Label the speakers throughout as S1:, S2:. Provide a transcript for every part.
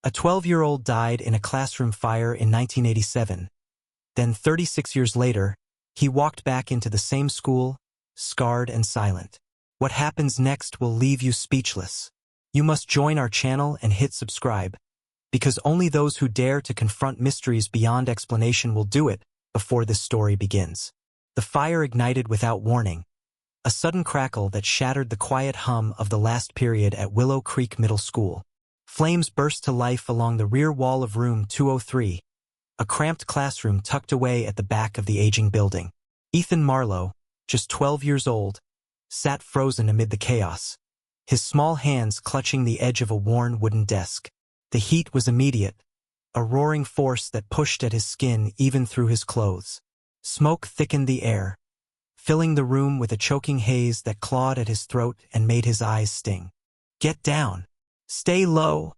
S1: A 12-year-old died in a classroom fire in 1987. Then 36 years later, he walked back into the same school, scarred and silent. What happens next will leave you speechless. You must join our channel and hit subscribe, because only those who dare to confront mysteries beyond explanation will do it before this story begins. The fire ignited without warning, a sudden crackle that shattered the quiet hum of the last period at Willow Creek Middle School. Flames burst to life along the rear wall of room 203, a cramped classroom tucked away at the back of the aging building. Ethan Marlowe, just 12 years old, sat frozen amid the chaos, his small hands clutching the edge of a worn wooden desk. The heat was immediate, a roaring force that pushed at his skin even through his clothes. Smoke thickened the air, filling the room with a choking haze that clawed at his throat and made his eyes sting. "Get down! Stay low!"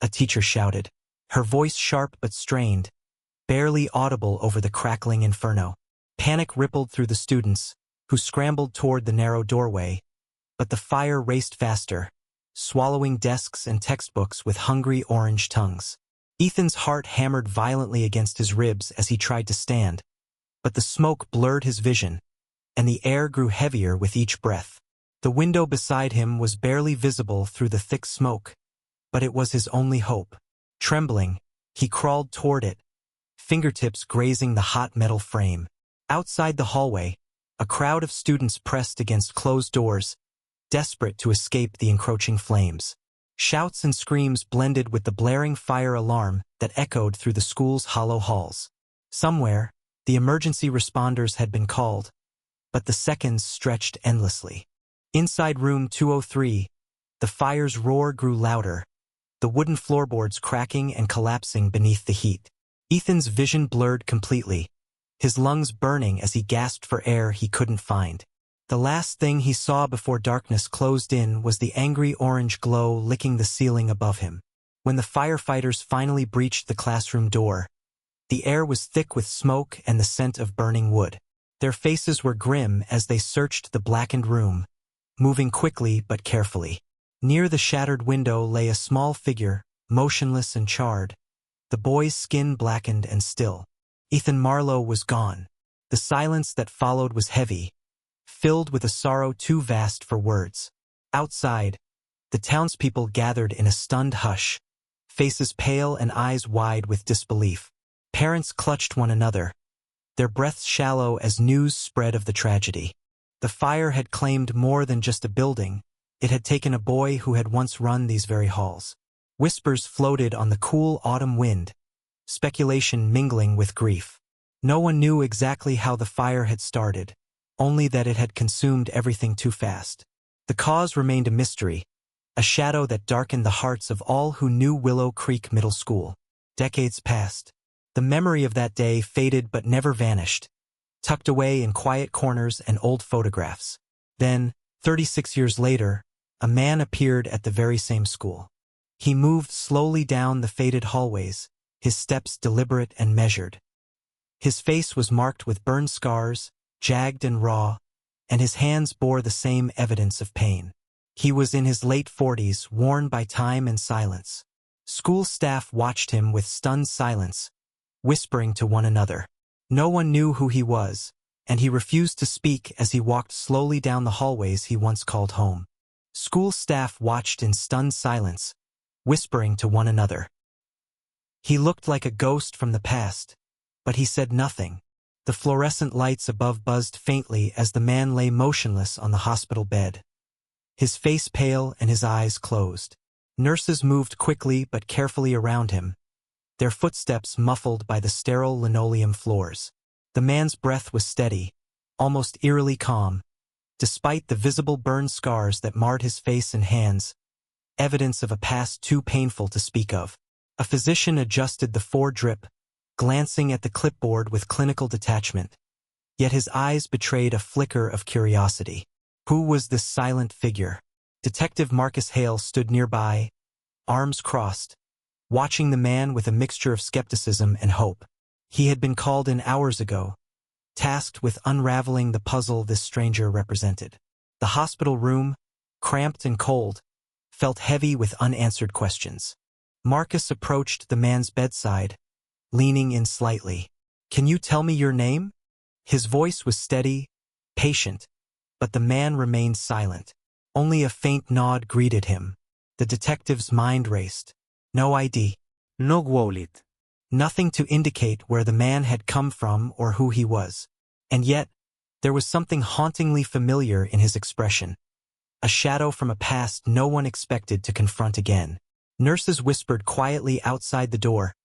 S1: a teacher shouted, her voice sharp but strained, barely audible over the crackling inferno. Panic rippled through the students, who scrambled toward the narrow doorway, but the fire raced faster, swallowing desks and textbooks with hungry orange tongues. Ethan's heart hammered violently against his ribs as he tried to stand, but the smoke blurred his vision, and the air grew heavier with each breath. The window beside him was barely visible through the thick smoke, but it was his only hope. Trembling, he crawled toward it, fingertips grazing the hot metal frame. Outside the hallway, a crowd of students pressed against closed doors, desperate to escape the encroaching flames. Shouts and screams blended with the blaring fire alarm that echoed through the school's hollow halls. Somewhere, the emergency responders had been called, but the seconds stretched endlessly. Inside room 203, the fire's roar grew louder, the wooden floorboards cracking and collapsing beneath the heat. Ethan's vision blurred completely, his lungs burning as he gasped for air he couldn't find. The last thing he saw before darkness closed in was the angry orange glow licking the ceiling above him. When the firefighters finally breached the classroom door, the air was thick with smoke and the scent of burning wood. Their faces were grim as they searched the blackened room, moving quickly but carefully. Near the shattered window lay a small figure, motionless and charred, the boy's skin blackened and still. Ethan Marlowe was gone. The silence that followed was heavy, filled with a sorrow too vast for words. Outside, the townspeople gathered in a stunned hush, faces pale and eyes wide with disbelief. Parents clutched one another, their breaths shallow as news spread of the tragedy. The fire had claimed more than just a building. It had taken a boy who had once run these very halls. Whispers floated on the cool autumn wind, speculation mingling with grief. No one knew exactly how the fire had started, only that it had consumed everything too fast. The cause remained a mystery, a shadow that darkened the hearts of all who knew Willow Creek Middle School. Decades passed. The memory of that day faded but never vanished, tucked away in quiet corners and old photographs. Then, 36 years later, a man appeared at the very same school. He moved slowly down the faded hallways, his steps deliberate and measured. His face was marked with burn scars, jagged and raw, and his hands bore the same evidence of pain. He was in his late 40s, worn by time and silence. School staff watched him with stunned silence, whispering to one another. No one knew who he was, and he refused to speak as he walked slowly down the hallways he once called home. School staff watched in stunned silence, whispering to one another. He looked like a ghost from the past, but he said nothing. The fluorescent lights above buzzed faintly as the man lay motionless on the hospital bed, his face pale and his eyes closed. Nurses moved quickly but carefully around him, their footsteps muffled by the sterile linoleum floors. The man's breath was steady, almost eerily calm, despite the visible burn scars that marred his face and hands, evidence of a past too painful to speak of. A physician adjusted the four-drip, glancing at the clipboard with clinical detachment, yet his eyes betrayed a flicker of curiosity. Who was this silent figure? Detective Marcus Hale stood nearby, arms crossed, watching the man with a mixture of skepticism and hope. He had been called in hours ago, tasked with unraveling the puzzle this stranger represented. The hospital room, cramped and cold, felt heavy with unanswered questions. Marcus approached the man's bedside, leaning in slightly. "Can you tell me your name?" His voice was steady, patient, but the man remained silent. Only a faint nod greeted him. The detective's mind raced. No ID.
S2: No wallet.
S1: Nothing to indicate where the man had come from or who he was. And yet, there was something hauntingly familiar in his expression. A shadow from a past no one expected to confront again. Nurses whispered quietly outside the door,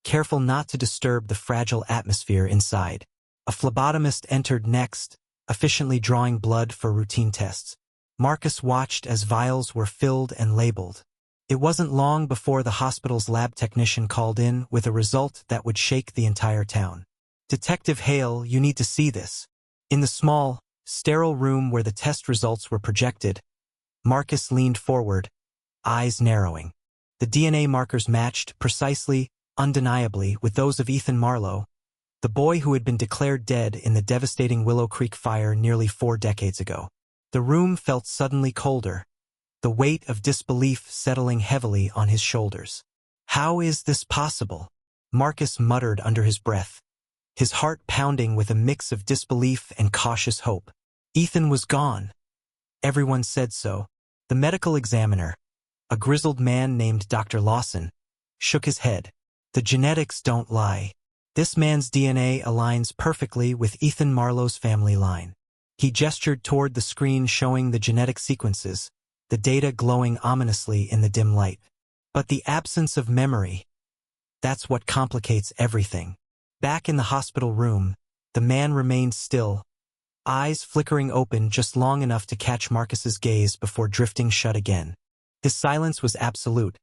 S1: careful not to disturb the fragile atmosphere inside. A phlebotomist entered next, efficiently drawing blood for routine tests. Marcus watched as vials were filled and labeled. It wasn't long before the hospital's lab technician called in with a result that would shake the entire town. "Detective Hale, you need to see this." In the small, sterile room where the test results were projected, Marcus leaned forward, eyes narrowing. The DNA markers matched precisely, undeniably, with those of Ethan Marlowe, the boy who had been declared dead in the devastating Willow Creek fire nearly 4 decades ago. The room felt suddenly colder, the weight of disbelief settling heavily on his shoulders. "How is this possible?" Marcus muttered under his breath, his heart pounding with a mix of disbelief and cautious hope. Ethan was gone. Everyone said so. The medical examiner, a grizzled man named Dr. Lawson, shook his head. "The genetics don't lie. This man's DNA aligns perfectly with Ethan Marlowe's family line." He gestured toward the screen showing the genetic sequences, the data glowing ominously in the dim light. But the absence of memory, that's what complicates everything. Back in the hospital room, the man remained still, eyes flickering open just long enough to catch Marcus's gaze before drifting shut again. His silence was absolute,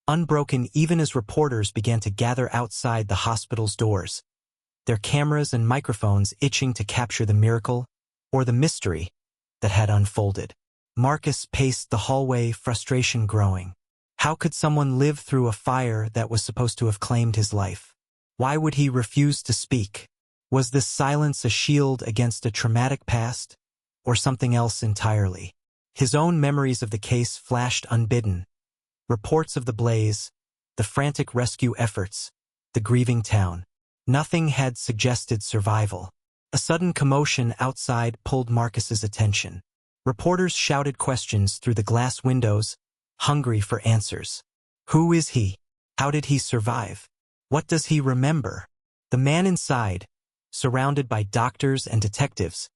S1: unbroken even as reporters began to gather outside the hospital's doors, their cameras and microphones itching to capture the miracle or the mystery that had unfolded. Marcus paced the hallway, frustration growing. How could someone live through a fire that was supposed to have claimed his life? Why would he refuse to speak? Was this silence a shield against a traumatic past, or something else entirely? His own memories of the case flashed unbidden. Reports of the blaze, the frantic rescue efforts, the grieving town. Nothing had suggested survival. A sudden commotion outside pulled Marcus's attention. Reporters shouted questions through the glass windows, hungry for answers. Who is he? How did he survive? What does he remember? The man inside, surrounded by doctors and detectives,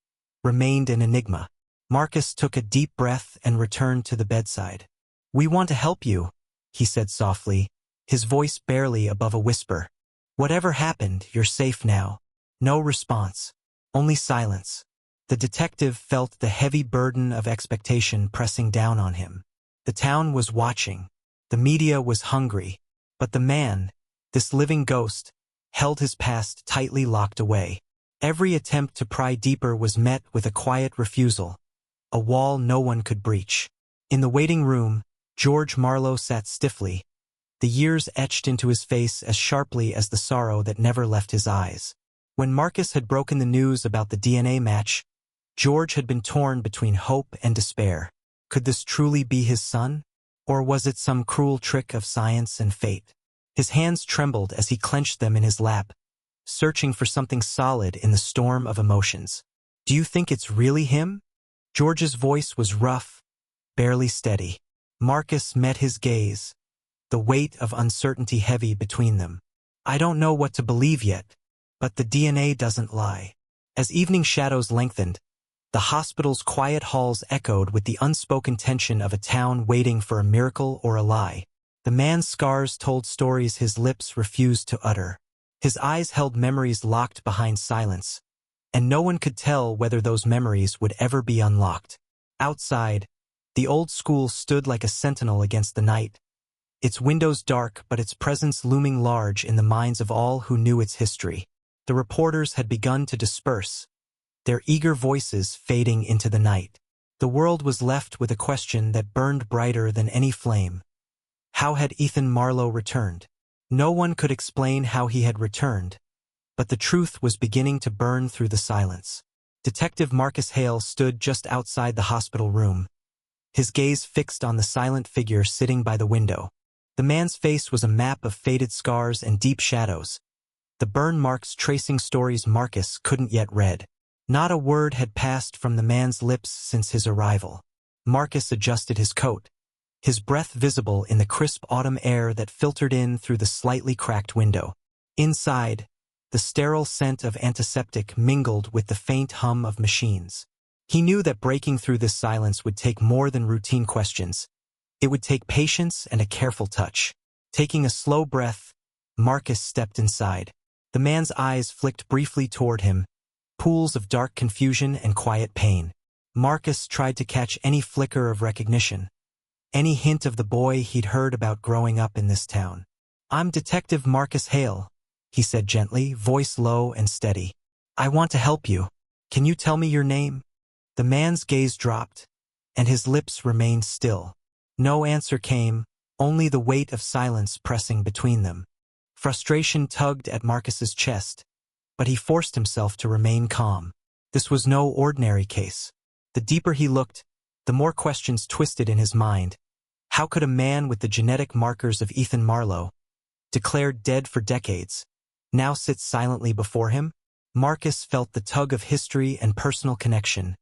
S1: remained an enigma. Marcus took a deep breath and returned to the bedside. "We want to help you," he said softly, his voice barely above a whisper. "Whatever happened, you're safe now." No response, only silence. The detective felt the heavy burden of expectation pressing down on him. The town was watching. The media was hungry. But the man, this living ghost, held his past tightly locked away. Every attempt to pry deeper was met with a quiet refusal, a wall no one could breach. In the waiting room, George Marlowe sat stiffly, the years etched into his face as sharply as the sorrow that never left his eyes. When Marcus had broken the news about the DNA match, George had been torn between hope and despair. Could this truly be his son? Or was it some cruel trick of science and fate? His hands trembled as he clenched them in his lap, searching for something solid in the storm of emotions. "Do you think it's really him?" George's voice was rough, barely steady. Marcus met his gaze, the weight of uncertainty heavy between them. "I don't know what to believe yet, but the DNA doesn't lie." As evening shadows lengthened, the hospital's quiet halls echoed with the unspoken tension of a town waiting for a miracle or a lie. The man's scars told stories his lips refused to utter. His eyes held memories locked behind silence, and no one could tell whether those memories would ever be unlocked. Outside, the old school stood like a sentinel against the night, its windows dark but its presence looming large in the minds of all who knew its history. The reporters had begun to disperse, their eager voices fading into the night. The world was left with a question that burned brighter than any flame. How had Ethan Marlowe returned? No one could explain how he had returned, but the truth was beginning to burn through the silence. Detective Marcus Hale stood just outside the hospital room, his gaze fixed on the silent figure sitting by the window. The man's face was a map of faded scars and deep shadows, the burn marks tracing stories Marcus couldn't yet read. Not a word had passed from the man's lips since his arrival. Marcus adjusted his coat, his breath visible in the crisp autumn air that filtered in through the slightly cracked window. Inside, the sterile scent of antiseptic mingled with the faint hum of machines. He knew that breaking through this silence would take more than routine questions. It would take patience and a careful touch. Taking a slow breath, Marcus stepped inside. The man's eyes flicked briefly toward him, pools of dark confusion and quiet pain. Marcus tried to catch any flicker of recognition, any hint of the boy he'd heard about growing up in this town. "I'm Detective Marcus Hale," he said gently, voice low and steady. "I want to help you. Can you tell me your name?" The man's gaze dropped, and his lips remained still. No answer came, only the weight of silence pressing between them. Frustration tugged at Marcus's chest, but he forced himself to remain calm. This was no ordinary case. The deeper he looked, the more questions twisted in his mind. How could a man with the genetic markers of Ethan Marlowe, declared dead for decades, now sit silently before him? Marcus felt the tug of history and personal connection,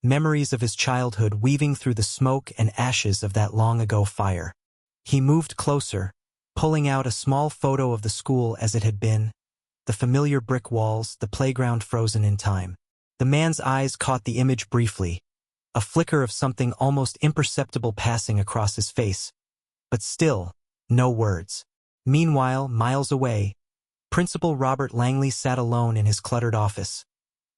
S1: memories of his childhood weaving through the smoke and ashes of that long-ago fire. He moved closer, pulling out a small photo of the school as it had been, the familiar brick walls, the playground frozen in time. The man's eyes caught the image briefly, a flicker of something almost imperceptible passing across his face. But still, no words. Meanwhile, miles away, Principal Robert Langley sat alone in his cluttered office,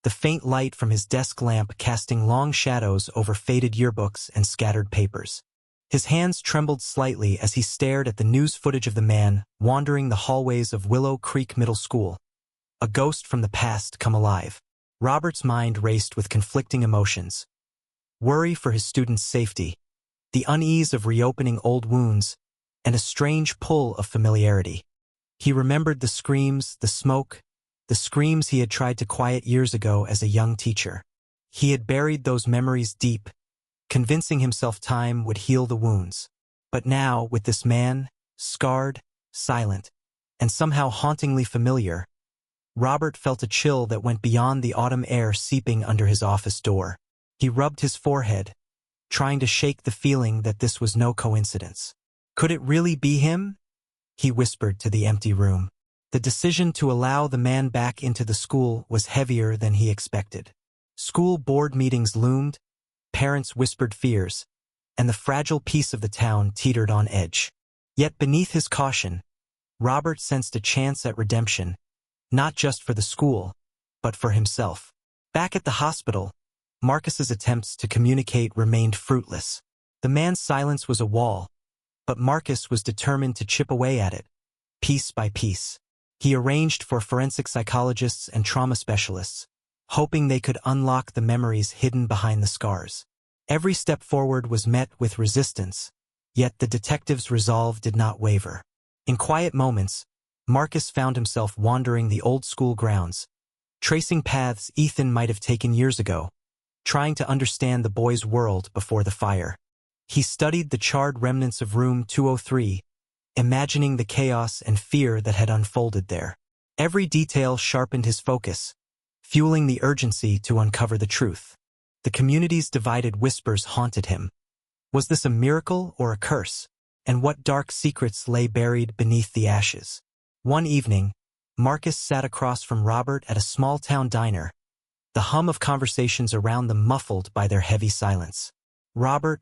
S1: the faint light from his desk lamp casting long shadows over faded yearbooks and scattered papers. His hands trembled slightly as he stared at the news footage of the man wandering the hallways of Willow Creek Middle School, a ghost from the past come alive. Robert's mind raced with conflicting emotions. Worry for his students' safety, the unease of reopening old wounds, and a strange pull of familiarity. He remembered the screams, the smoke, the screams he had tried to quiet years ago as a young teacher. He had buried those memories deep, convincing himself time would heal the wounds. But now, with this man, scarred, silent, and somehow hauntingly familiar, Robert felt a chill that went beyond the autumn air seeping under his office door. He rubbed his forehead, trying to shake the feeling that this was no coincidence. Could it really be him? He whispered to the empty room. The decision to allow the man back into the school was heavier than he expected. School board meetings loomed, parents whispered fears, and the fragile peace of the town teetered on edge. Yet beneath his caution, Robert sensed a chance at redemption, not just for the school, but for himself. Back at the hospital, Marcus's attempts to communicate remained fruitless. The man's silence was a wall, but Marcus was determined to chip away at it, piece by piece. He arranged for forensic psychologists and trauma specialists, hoping they could unlock the memories hidden behind the scars. Every step forward was met with resistance, yet the detective's resolve did not waver. In quiet moments, Marcus found himself wandering the old school grounds, tracing paths Ethan might have taken years ago, trying to understand the boy's world before the fire. He studied the charred remnants of room 203, imagining the chaos and fear that had unfolded there. Every detail sharpened his focus, fueling the urgency to uncover the truth. The community's divided whispers haunted him. Was this a miracle or a curse? And what dark secrets lay buried beneath the ashes? One evening, Marcus sat across from Robert at a small-town diner, the hum of conversations around them muffled by their heavy silence. "Robert,"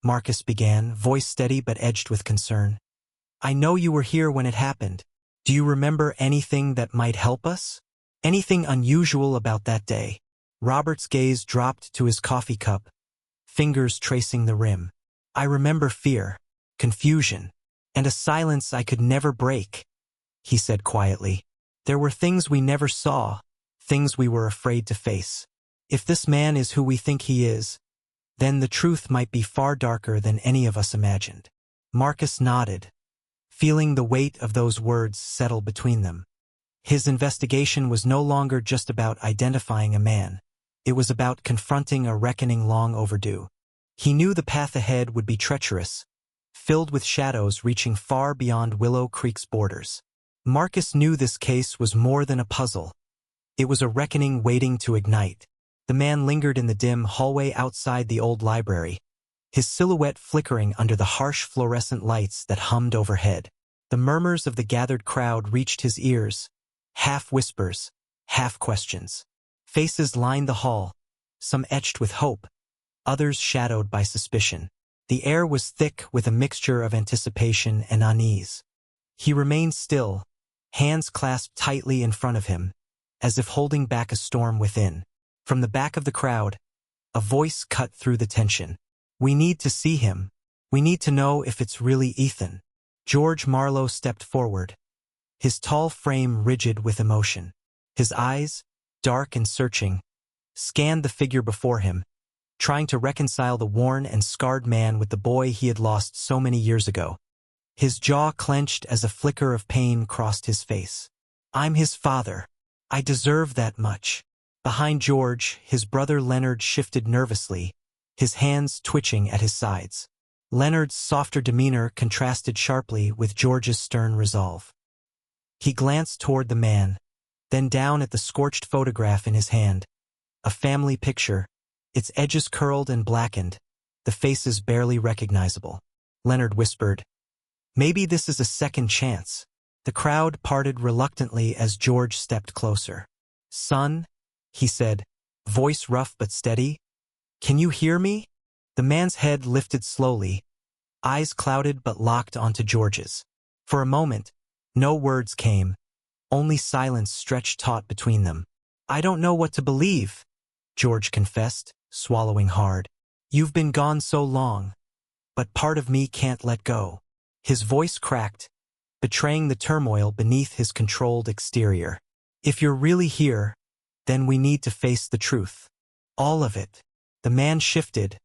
S1: Marcus began, voice steady but edged with concern. "I know you were here when it happened. Do you remember anything that might help us? Anything unusual about that day?" Robert's gaze dropped to his coffee cup, fingers tracing the rim. "I remember fear, confusion, and a silence I could never break," he said quietly. "There were things we never saw, things we were afraid to face. If this man is who we think he is, then the truth might be far darker than any of us imagined." Marcus nodded, feeling the weight of those words settle between them. His investigation was no longer just about identifying a man. It was about confronting a reckoning long overdue. He knew the path ahead would be treacherous, filled with shadows reaching far beyond Willow Creek's borders. Marcus knew this case was more than a puzzle. It was a reckoning waiting to ignite. The man lingered in the dim hallway outside the old library, his silhouette flickering under the harsh fluorescent lights that hummed overhead. The murmurs of the gathered crowd reached his ears, half whispers, half questions. Faces lined the hall, some etched with hope, others shadowed by suspicion. The air was thick with a mixture of anticipation and unease. He remained still, hands clasped tightly in front of him, as if holding back a storm within. From the back of the crowd, a voice cut through the tension. "We need to see him. We need to know if it's really Ethan." George Marlowe stepped forward, his tall frame rigid with emotion. His eyes, dark and searching, scanned the figure before him, trying to reconcile the worn and scarred man with the boy he had lost so many years ago. His jaw clenched as a flicker of pain crossed his face. "I'm his father. I deserve that much." Behind George, his brother Leonard shifted nervously, his hands twitching at his sides. Leonard's softer demeanor contrasted sharply with George's stern resolve. He glanced toward the man, then down at the scorched photograph in his hand. A family picture, its edges curled and blackened, the faces barely recognizable. Leonard whispered, "Maybe this is a second chance." The crowd parted reluctantly as George stepped closer. "Son," he said, voice rough but steady, "can you hear me?" The man's head lifted slowly, eyes clouded but locked onto George's. For a moment, no words came, only silence stretched taut between them. "I don't know what to believe," George confessed, swallowing hard. "You've been gone so long, but part of me can't let go." His voice cracked, betraying the turmoil beneath his controlled exterior. "If you're really here, then we need to face the truth. All of it." The man shifted,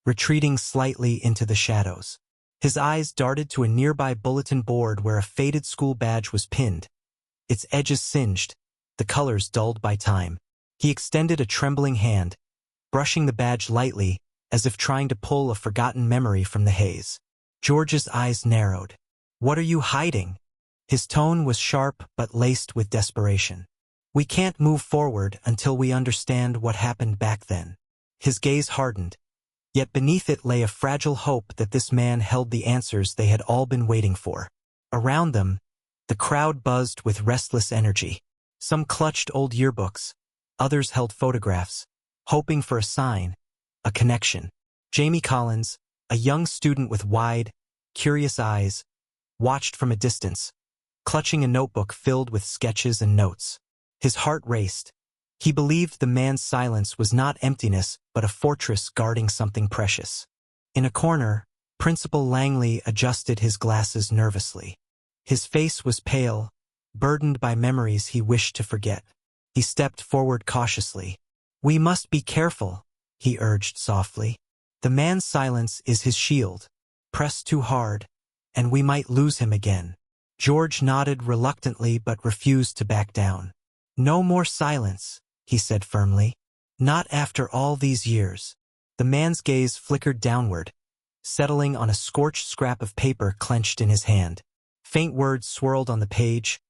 S1: retreating slightly into the shadows. His eyes darted to a nearby bulletin board where a faded school badge was pinned, its edges singed, the colors dulled by time. He extended a trembling hand, brushing the badge lightly, as if trying to pull a forgotten memory from the haze. George's eyes narrowed. "What are you hiding?" His tone was sharp but laced with desperation. "We can't move forward until we understand what happened back then." His gaze hardened, yet beneath it lay a fragile hope that this man held the answers they had all been waiting for. Around them, the crowd buzzed with restless energy. Some clutched old yearbooks, others held photographs, hoping for a sign, a connection. Jamie Collins, a young student with wide, curious eyes, watched from a distance, clutching a notebook filled with sketches and notes. His heart raced. He believed the man's silence was not emptiness but a fortress guarding something precious. In a corner, Principal Langley adjusted his glasses nervously. His face was pale, burdened by memories he wished to forget. He stepped forward cautiously. "We must be careful," he urged softly. "The man's silence is his shield. Press too hard, and we might lose him again." George nodded reluctantly but refused to back down. "No more silence," he said firmly. "Not after all these years." The man's gaze flickered downward, settling on a scorched scrap of paper clenched in his hand. Faint words swirled on the page,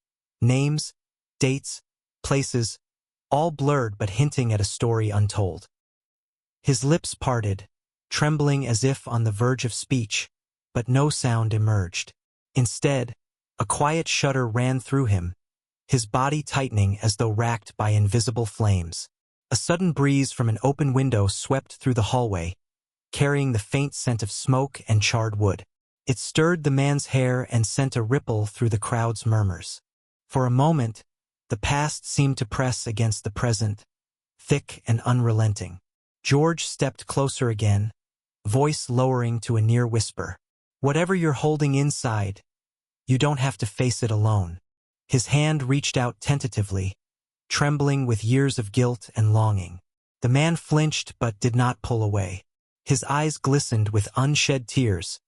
S1: names, dates, places, all blurred but hinting at a story untold. His lips parted, trembling as if on the verge of speech, but no sound emerged. Instead, a quiet shudder ran through him, his body tightening as though racked by invisible flames. A sudden breeze from an open window swept through the hallway, carrying the faint scent of smoke and charred wood. It stirred the man's hair and sent a ripple through the crowd's murmurs. For a moment, the past seemed to press against the present, thick and unrelenting. George stepped closer again, voice lowering to a near whisper. "Whatever you're holding inside, you don't have to face it alone." His hand reached out tentatively, trembling with years of guilt and longing. The man flinched but did not pull away. His eyes glistened with unshed tears,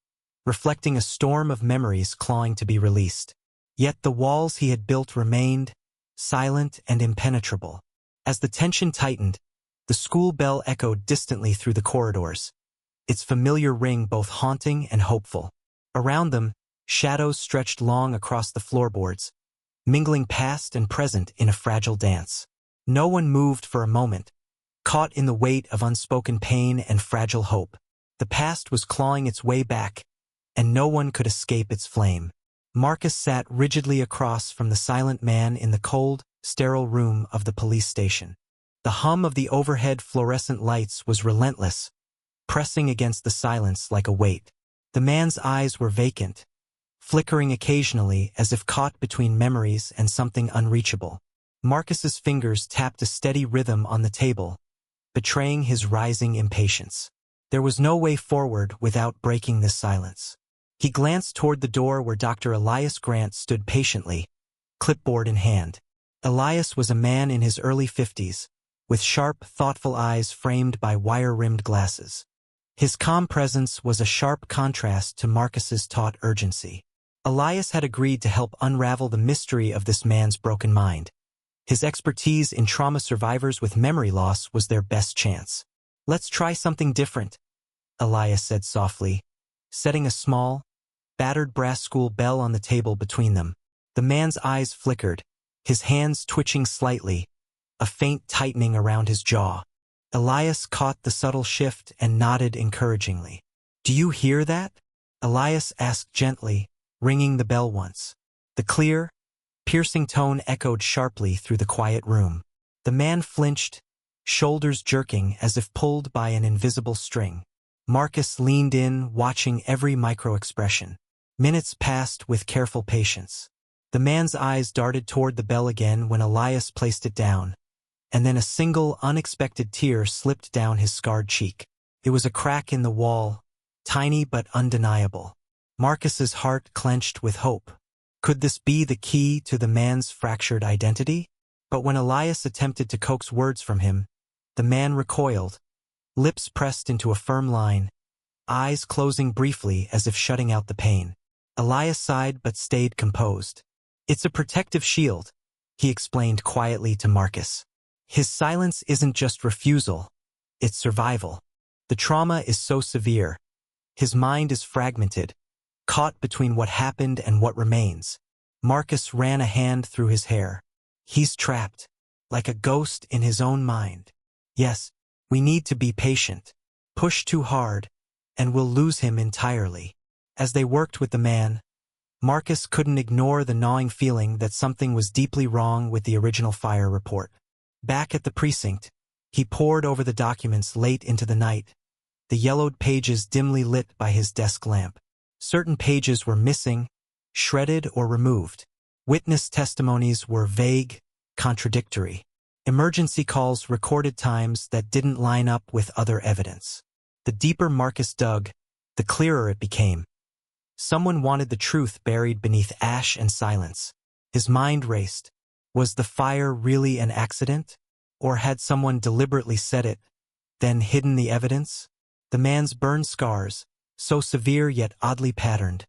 S1: reflecting a storm of memories clawing to be released. Yet the walls he had built remained, silent and impenetrable. As the tension tightened, the school bell echoed distantly through the corridors, its familiar ring both haunting and hopeful. Around them, shadows stretched long across the floorboards, mingling past and present in a fragile dance. No one moved for a moment, caught in the weight of unspoken pain and fragile hope. The past was clawing its way back, and no one could escape its flame. Marcus sat rigidly across from the silent man in the cold, sterile room of the police station. The hum of the overhead fluorescent lights was relentless, pressing against the silence like a weight. The man's eyes were vacant, flickering occasionally as if caught between memories and something unreachable. Marcus's fingers tapped a steady rhythm on the table, betraying his rising impatience. There was no way forward without breaking this silence. He glanced toward the door where Dr. Elias Grant stood patiently, clipboard in hand. Elias was a man in his early 50s, with sharp, thoughtful eyes framed by wire-rimmed glasses. His calm presence was a sharp contrast to Marcus's taut urgency. Elias had agreed to help unravel the mystery of this man's broken mind. His expertise in trauma survivors with memory loss was their best chance. "Let's try something different," Elias said softly, setting a small, battered brass school bell on the table between them. The man's eyes flickered, his hands twitching slightly, a faint tightening around his jaw. Elias caught the subtle shift and nodded encouragingly. "Do you hear that?" Elias asked gently, ringing the bell once. The clear, piercing tone echoed sharply through the quiet room. The man flinched, shoulders jerking as if pulled by an invisible string. Marcus leaned in, watching every micro-expression. Minutes passed with careful patience. The man's eyes darted toward the bell again when Elias placed it down, and then a single, unexpected tear slipped down his scarred cheek. It was a crack in the wall, tiny but undeniable. Marcus's heart clenched with hope. Could this be the key to the man's fractured identity? But when Elias attempted to coax words from him, the man recoiled, lips pressed into a firm line, eyes closing briefly as if shutting out the pain. Elias sighed but stayed composed. "It's a protective shield," he explained quietly to Marcus. "His silence isn't just refusal, it's survival. The trauma is so severe. His mind is fragmented, caught between what happened and what remains." Marcus ran a hand through his hair. "He's trapped, like a ghost in his own mind. Yes, we need to be patient. Push too hard, and we'll lose him entirely." As they worked with the man, Marcus couldn't ignore the gnawing feeling that something was deeply wrong with the original fire report. Back at the precinct, he pored over the documents late into the night, the yellowed pages dimly lit by his desk lamp. Certain pages were missing, shredded or removed. Witness testimonies were vague, contradictory. Emergency calls recorded times that didn't line up with other evidence. The deeper Marcus dug, the clearer it became. Someone wanted the truth buried beneath ash and silence. His mind raced. Was the fire really an accident? Or had someone deliberately set it, then hidden the evidence? The man's burn scars, so severe yet oddly patterned,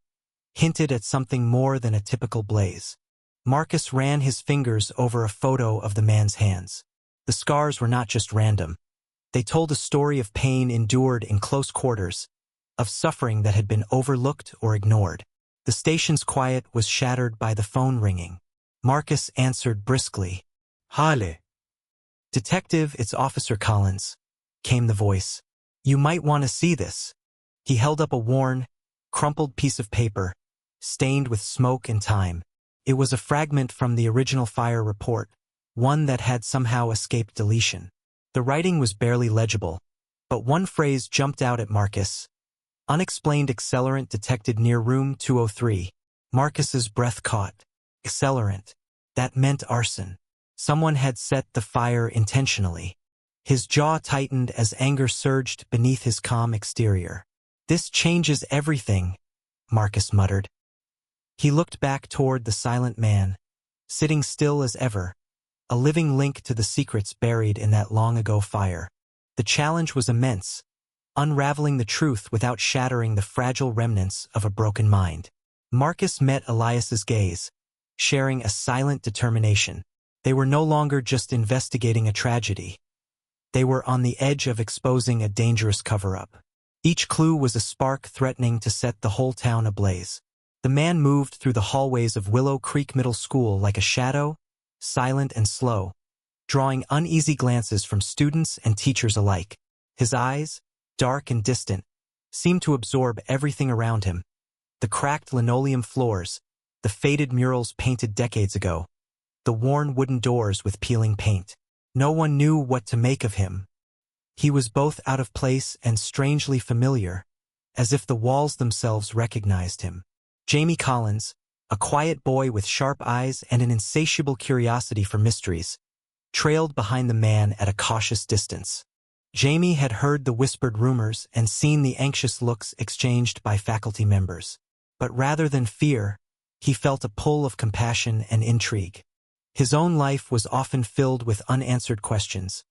S1: hinted at something more than a typical blaze. Marcus ran his fingers over a photo of the man's hands. The scars were not just random. They told a story of pain endured in close quarters, of suffering that had been overlooked or ignored. The station's quiet was shattered by the phone ringing. Marcus answered briskly. "Halle." "Detective, it's Officer Collins," came the voice. "You might want to see this." He held up a worn, crumpled piece of paper, stained with smoke and time. It was a fragment from the original fire report, one that had somehow escaped deletion. The writing was barely legible, but one phrase jumped out at Marcus. "Unexplained accelerant detected near room 203. Marcus's breath caught. Accelerant. That meant arson. Someone had set the fire intentionally. His jaw tightened as anger surged beneath his calm exterior. "This changes everything," Marcus muttered. He looked back toward the silent man, sitting still as ever, a living link to the secrets buried in that long-ago fire. The challenge was immense, unraveling the truth without shattering the fragile remnants of a broken mind. Marcus met Elias's gaze, sharing a silent determination. They were no longer just investigating a tragedy. They were on the edge of exposing a dangerous cover-up. Each clue was a spark threatening to set the whole town ablaze. The man moved through the hallways of Willow Creek Middle School like a shadow, silent and slow, drawing uneasy glances from students and teachers alike. His eyes, dark and distant, seemed to absorb everything around him. The cracked linoleum floors, the faded murals painted decades ago, the worn wooden doors with peeling paint. No one knew what to make of him. He was both out of place and strangely familiar, as if the walls themselves recognized him. Jamie Collins, a quiet boy with sharp eyes and an insatiable curiosity for mysteries, trailed behind the man at a cautious distance. Jamie had heard the whispered rumors and seen the anxious looks exchanged by faculty members. But rather than fear, he felt a pull of compassion and intrigue. His own life was often filled with unanswered questions,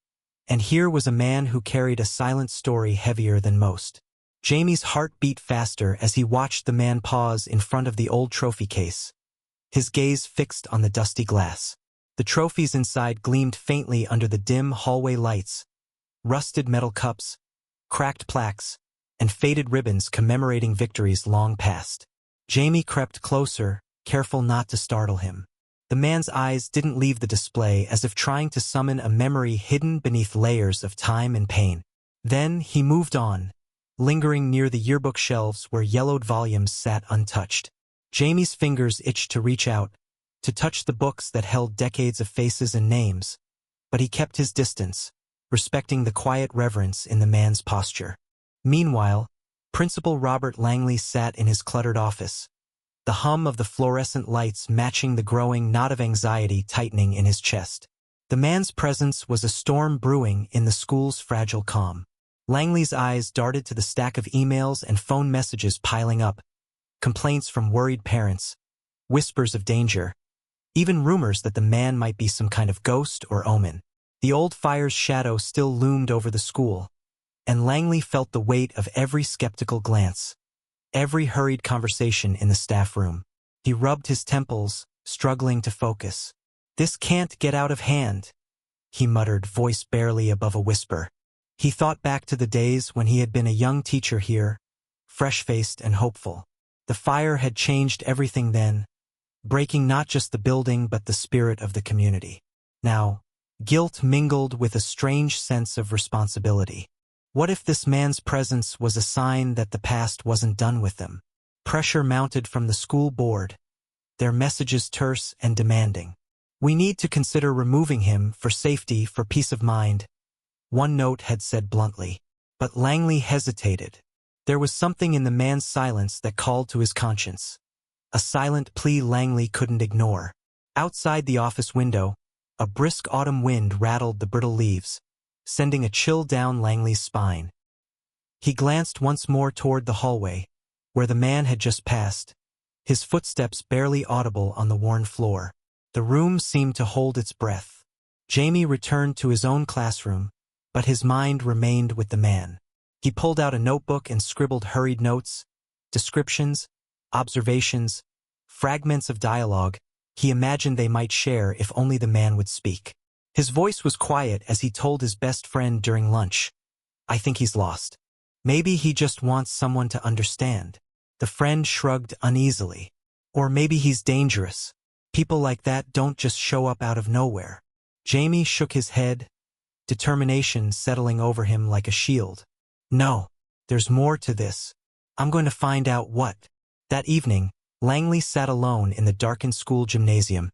S1: and here was a man who carried a silent story heavier than most. Jamie's heart beat faster as he watched the man pause in front of the old trophy case, his gaze fixed on the dusty glass. The trophies inside gleamed faintly under the dim hallway lights, rusted metal cups, cracked plaques, and faded ribbons commemorating victories long past. Jamie crept closer, careful not to startle him. The man's eyes didn't leave the display, as if trying to summon a memory hidden beneath layers of time and pain. Then he moved on, lingering near the yearbook shelves where yellowed volumes sat untouched. Jamie's fingers itched to reach out, to touch the books that held decades of faces and names, but he kept his distance, respecting the quiet reverence in the man's posture. Meanwhile, Principal Robert Langley sat in his cluttered office, the hum of the fluorescent lights matching the growing knot of anxiety tightening in his chest. The man's presence was a storm brewing in the school's fragile calm. Langley's eyes darted to the stack of emails and phone messages piling up, complaints from worried parents, whispers of danger, even rumors that the man might be some kind of ghost or omen. The old fire's shadow still loomed over the school, and Langley felt the weight of every skeptical glance, every hurried conversation in the staff room. He rubbed his temples, struggling to focus. "This can't get out of hand," he muttered, voice barely above a whisper. He thought back to the days when he had been a young teacher here, fresh-faced and hopeful. The fire had changed everything then, breaking not just the building but the spirit of the community. Now, guilt mingled with a strange sense of responsibility. What if this man's presence was a sign that the past wasn't done with them? Pressure mounted from the school board, their messages terse and demanding. "We need to consider removing him for safety, for peace of mind," one note had said bluntly. But Langley hesitated. There was something in the man's silence that called to his conscience. A silent plea Langley couldn't ignore. Outside the office window, a brisk autumn wind rattled the brittle leaves, sending a chill down Langley's spine. He glanced once more toward the hallway, where the man had just passed, his footsteps barely audible on the worn floor. The room seemed to hold its breath. Jamie returned to his own classroom, but his mind remained with the man. He pulled out a notebook and scribbled hurried notes, descriptions, observations, fragments of dialogue he imagined they might share if only the man would speak. His voice was quiet as he told his best friend during lunch, "I think he's lost. Maybe he just wants someone to understand." The friend shrugged uneasily. "Or maybe he's dangerous. People like that don't just show up out of nowhere." Jamie shook his head, determination settling over him like a shield. "No, there's more to this. I'm going to find out what." That evening, Langley sat alone in the darkened school gymnasium,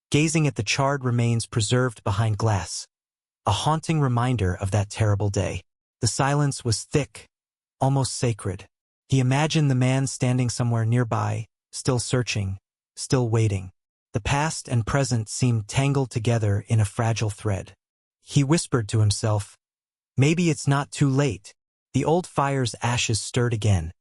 S1: gazing at the charred remains preserved behind glass, a haunting reminder of that terrible day. The silence was thick, almost sacred. He imagined the man standing somewhere nearby, still searching, still waiting. The past and present seemed tangled together in a fragile thread. He whispered to himself, "Maybe it's not too late." The old fire's ashes stirred again,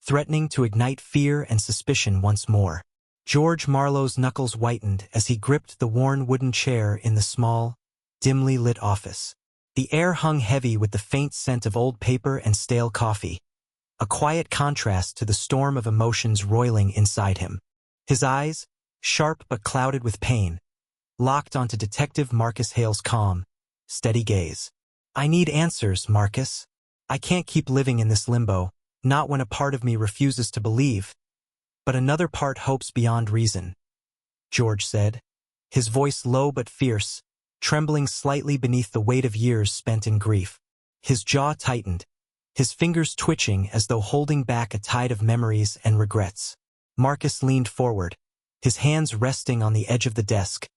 S1: threatening to ignite fear and suspicion once more. George Marlowe's knuckles whitened as he gripped the worn wooden chair in the small, dimly lit office. The air hung heavy with the faint scent of old paper and stale coffee, a quiet contrast to the storm of emotions roiling inside him. His eyes, sharp but clouded with pain, locked onto Detective Marcus Hale's calm, steady gaze. "I need answers, Marcus. I can't keep living in this limbo, not when a part of me refuses to believe, but another part hopes beyond reason, George said, his voice low but fierce, trembling slightly beneath the weight of years spent in grief. His jaw tightened, his fingers twitching as though holding back a tide of memories and regrets. Marcus leaned forward, his hands resting on the edge of the desk,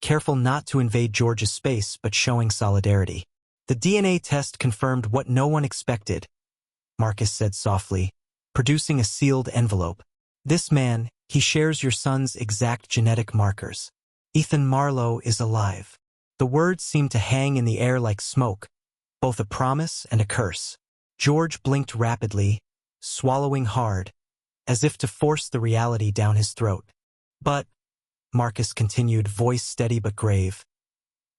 S1: careful not to invade George's space but showing solidarity. The DNA test confirmed what no one expected, Marcus said softly, producing a sealed envelope. This man, he shares your son's exact genetic markers. Ethan Marlowe is alive. The words seemed to hang in the air like smoke, both a promise and a curse. George blinked rapidly, swallowing hard, as if to force the reality down his throat. But, Marcus continued, voice steady but grave,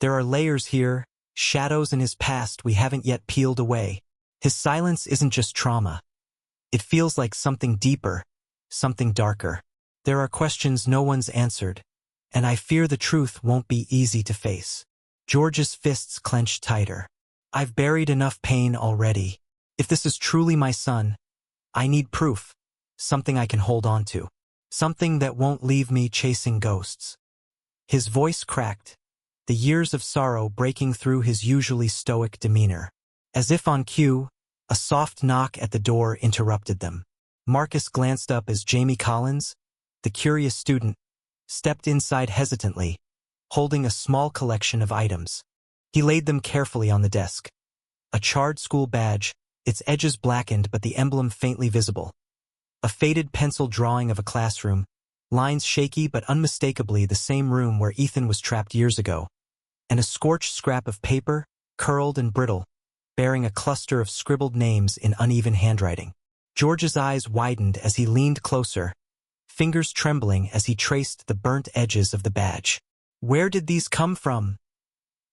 S1: there are layers here, shadows in his past we haven't yet peeled away. His silence isn't just trauma. It feels like something deeper, something darker. There are questions no one's answered, and I fear the truth won't be easy to face. George's fists clenched tighter. I've buried enough pain already. If this is truly my son, I need proof, something I can hold on to, something that won't leave me chasing ghosts. His voice cracked, the years of sorrow breaking through his usually stoic demeanor. As if on cue, a soft knock at the door interrupted them. Marcus glanced up as Jamie Collins, the curious student, stepped inside hesitantly, holding a small collection of items. He laid them carefully on the desk. A charred school badge, its edges blackened but the emblem faintly visible. A faded pencil drawing of a classroom, lines shaky but unmistakably the same room where Ethan was trapped years ago. And a scorched scrap of paper, curled and brittle, bearing a cluster of scribbled names in uneven handwriting. George's eyes widened as he leaned closer, fingers trembling as he traced the burnt edges of the badge. Where did these come from?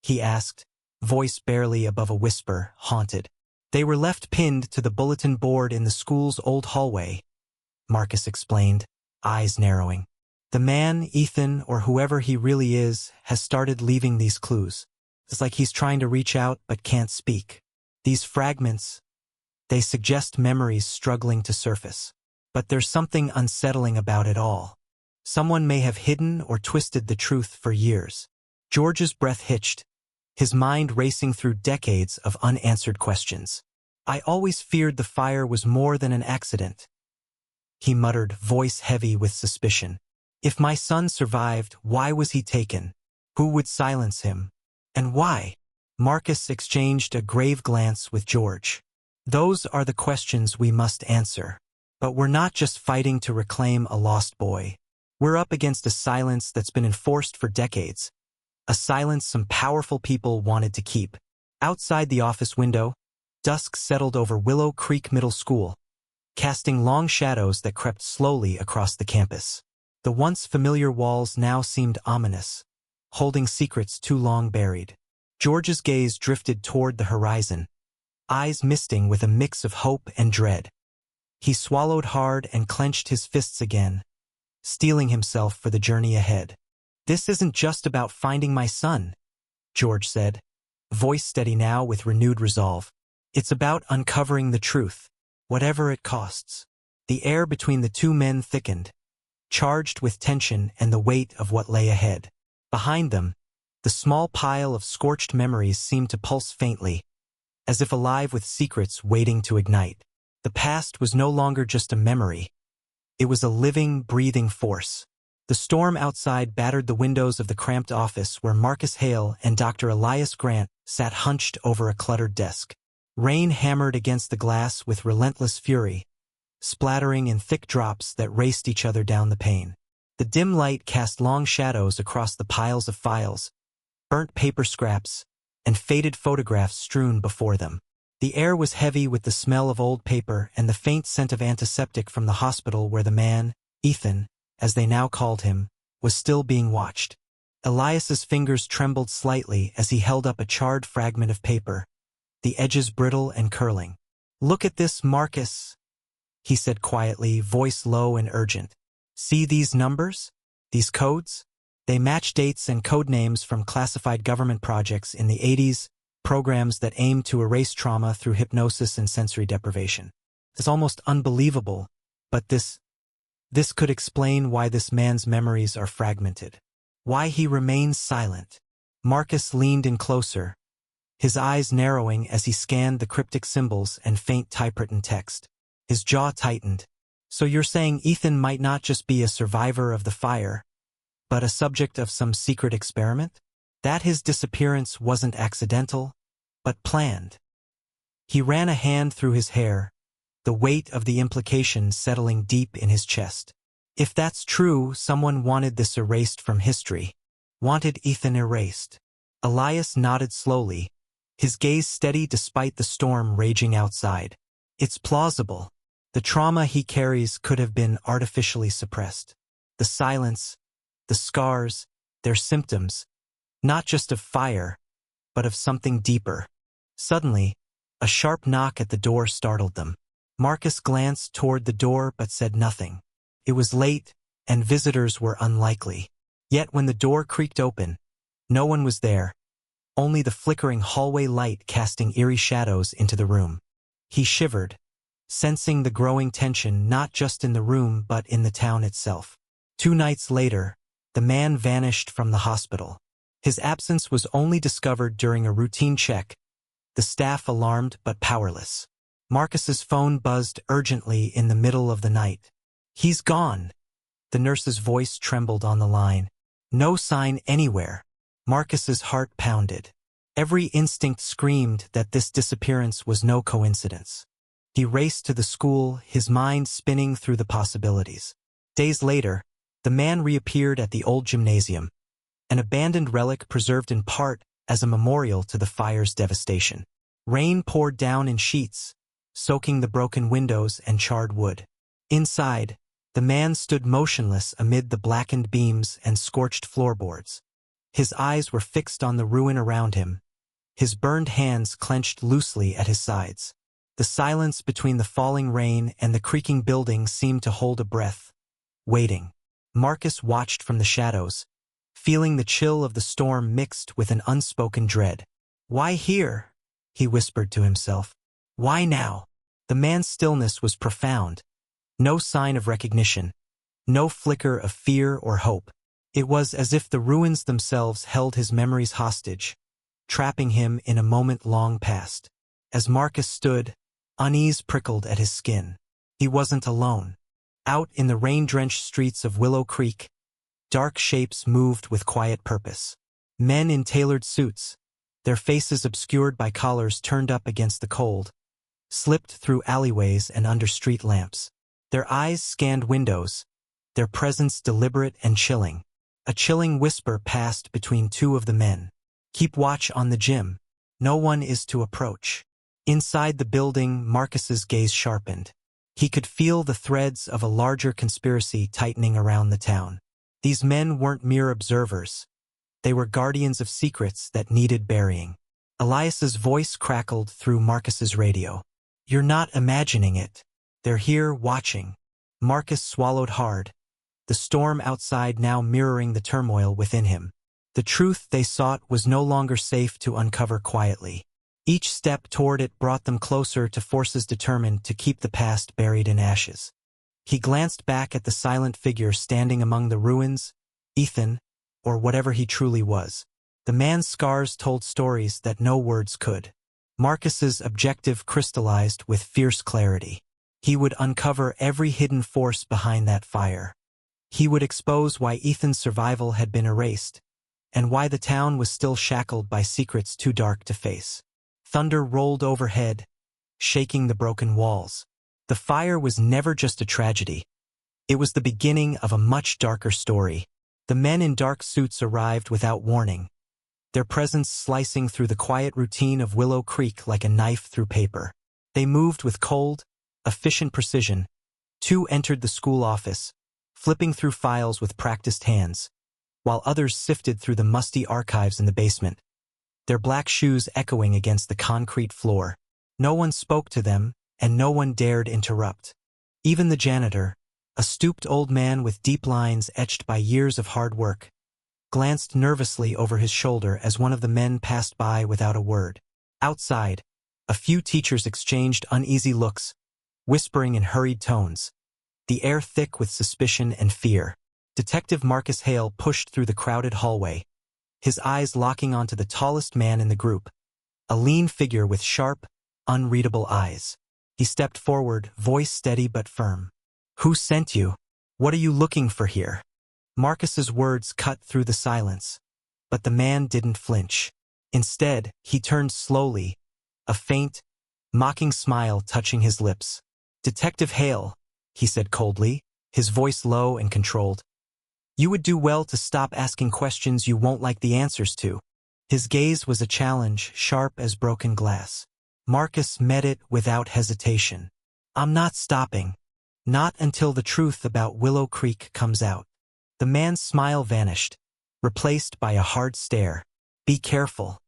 S1: He asked, voice barely above a whisper, haunted. They were left pinned to the bulletin board in the school's old hallway, Marcus explained, eyes narrowing. The man, Ethan, or whoever he really is, has started leaving these clues. It's like he's trying to reach out but can't speak. These fragments, they suggest memories struggling to surface. But there's something unsettling about it all. Someone may have hidden or twisted the truth for years. George's breath hitched, his mind racing through decades of unanswered questions. I always feared the fire was more than an accident, he muttered, voice heavy with suspicion. If my son survived, why was he taken? Who would silence him? And why? Marcus exchanged a grave glance with George. Those are the questions we must answer. But we're not just fighting to reclaim a lost boy. We're up against a silence that's been enforced for decades. A silence some powerful people wanted to keep. Outside the office window, dusk settled over Willow Creek Middle School, casting long shadows that crept slowly across the campus. The once familiar walls now seemed ominous, holding secrets too long buried. George's gaze drifted toward the horizon, eyes misting with a mix of hope and dread. He swallowed hard and clenched his fists again, steeling himself for the journey ahead. This isn't just about finding my son, George said, voice steady now with renewed resolve. It's about uncovering the truth, whatever it costs. The air between the two men thickened, charged with tension and the weight of what lay ahead. Behind them, the small pile of scorched memories seemed to pulse faintly, as if alive with secrets waiting to ignite. The past was no longer just a memory. It was a living, breathing force. The storm outside battered the windows of the cramped office where Marcus Hale and Dr. Elias Grant sat hunched over a cluttered desk. Rain hammered against the glass with relentless fury, splattering in thick drops that raced each other down the pane. The dim light cast long shadows across the piles of files, burnt paper scraps, and faded photographs strewn before them. The air was heavy with the smell of old paper and the faint scent of antiseptic from the hospital where the man, Ethan, as they now called him, was still being watched. Elias's fingers trembled slightly as he held up a charred fragment of paper, the edges brittle and curling. Look at this, Marcus, he said quietly, voice low and urgent. See these numbers? These codes? They match dates and code names from classified government projects in the 80s, programs that aim to erase trauma through hypnosis and sensory deprivation. It's almost unbelievable, but this could explain why this man's memories are fragmented. Why he remains silent. Marcus leaned in closer, his eyes narrowing as he scanned the cryptic symbols and faint typewritten text. His jaw tightened. So you're saying Ethan might not just be a survivor of the fire, but a subject of some secret experiment? That his disappearance wasn't accidental, but planned. He ran a hand through his hair, the weight of the implication settling deep in his chest. If that's true, someone wanted this erased from history. Wanted Ethan erased. Elias nodded slowly, his gaze steady despite the storm raging outside. It's plausible. The trauma he carries could have been artificially suppressed. The silence, the scars, their symptoms, not just of fire, but of something deeper. Suddenly, a sharp knock at the door startled them. Marcus glanced toward the door but said nothing. It was late, and visitors were unlikely. Yet when the door creaked open, no one was there, only the flickering hallway light casting eerie shadows into the room. He shivered, sensing the growing tension not just in the room but in the town itself. 2 nights later, the man vanished from the hospital. His absence was only discovered during a routine check, the staff alarmed but powerless. Marcus's phone buzzed urgently in the middle of the night. He's gone. The nurse's voice trembled on the line. No sign anywhere. Marcus's heart pounded. Every instinct screamed that this disappearance was no coincidence. He raced to the school, his mind spinning through the possibilities. Days later, the man reappeared at the old gymnasium, an abandoned relic preserved in part as a memorial to the fire's devastation. Rain poured down in sheets, soaking the broken windows and charred wood. Inside, the man stood motionless amid the blackened beams and scorched floorboards. His eyes were fixed on the ruin around him, his burned hands clenched loosely at his sides. The silence between the falling rain and the creaking building seemed to hold a breath, waiting. Marcus watched from the shadows, feeling the chill of the storm mixed with an unspoken dread. "Why here?" he whispered to himself. "Why now?" The man's stillness was profound. No sign of recognition, no flicker of fear or hope. It was as if the ruins themselves held his memories hostage, trapping him in a moment long past. As Marcus stood, unease prickled at his skin. He wasn't alone. Out in the rain-drenched streets of Willow Creek, dark shapes moved with quiet purpose. Men in tailored suits, their faces obscured by collars turned up against the cold, slipped through alleyways and under street lamps. Their eyes scanned windows, their presence deliberate and chilling. A chilling whisper passed between 2 of the men. "Keep watch on the gym. No one is to approach." Inside the building, Marcus's gaze sharpened. He could feel the threads of a larger conspiracy tightening around the town. These men weren't mere observers. They were guardians of secrets that needed burying. Elias's voice crackled through Marcus's radio. "You're not imagining it. They're here watching." Marcus swallowed hard, the storm outside now mirroring the turmoil within him. The truth they sought was no longer safe to uncover quietly. Each step toward it brought them closer to forces determined to keep the past buried in ashes. He glanced back at the silent figure standing among the ruins, Ethan, or whatever he truly was. The man's scars told stories that no words could. Marcus's objective crystallized with fierce clarity. He would uncover every hidden force behind that fire. He would expose why Ethan's survival had been erased, and why the town was still shackled by secrets too dark to face. Thunder rolled overhead, shaking the broken walls. The fire was never just a tragedy. It was the beginning of a much darker story. The men in dark suits arrived without warning, their presence slicing through the quiet routine of Willow Creek like a knife through paper. They moved with cold, efficient precision. 2 entered the school office, flipping through files with practiced hands, while others sifted through the musty archives in the basement, their black shoes echoing against the concrete floor. No one spoke to them, and no one dared interrupt. Even the janitor, a stooped old man with deep lines etched by years of hard work, glanced nervously over his shoulder as one of the men passed by without a word. Outside, a few teachers exchanged uneasy looks, whispering in hurried tones, the air thick with suspicion and fear. Detective Marcus Hale pushed through the crowded hallway, his eyes locking onto the tallest man in the group, a lean figure with sharp, unreadable eyes. He stepped forward, voice steady but firm. "Who sent you? What are you looking for here?" Marcus's words cut through the silence, but the man didn't flinch. Instead, he turned slowly, a faint, mocking smile touching his lips. "Detective Hale," he said coldly, his voice low and controlled. "You would do well to stop asking questions you won't like the answers to." His gaze was a challenge, sharp as broken glass. Marcus met it without hesitation. "I'm not stopping. Not until the truth about Willow Creek comes out." The man's smile vanished, replaced by a hard stare. "Be careful.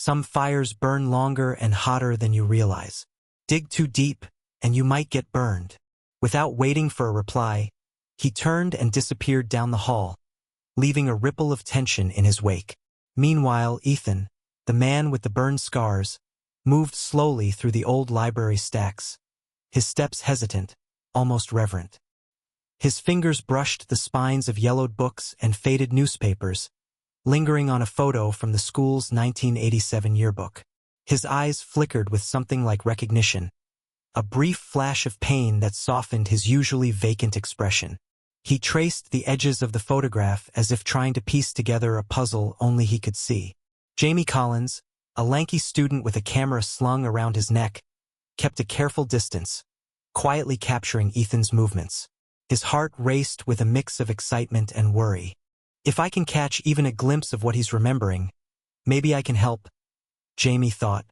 S1: Some fires burn longer and hotter than you realize. Dig too deep, and you might get burned." Without waiting for a reply, he turned and disappeared down the hall, leaving a ripple of tension in his wake. Meanwhile, Ethan, the man with the burned scars, moved slowly through the old library stacks, his steps hesitant, almost reverent. His fingers brushed the spines of yellowed books and faded newspapers, lingering on a photo from the school's 1987 yearbook. His eyes flickered with something like recognition, a brief flash of pain that softened his usually vacant expression. He traced the edges of the photograph as if trying to piece together a puzzle only he could see. Jamie Collins, a lanky student with a camera slung around his neck, kept a careful distance, quietly capturing Ethan's movements. His heart raced with a mix of excitement and worry. If I can catch even a glimpse of what he's remembering, maybe I can help, Jamie thought,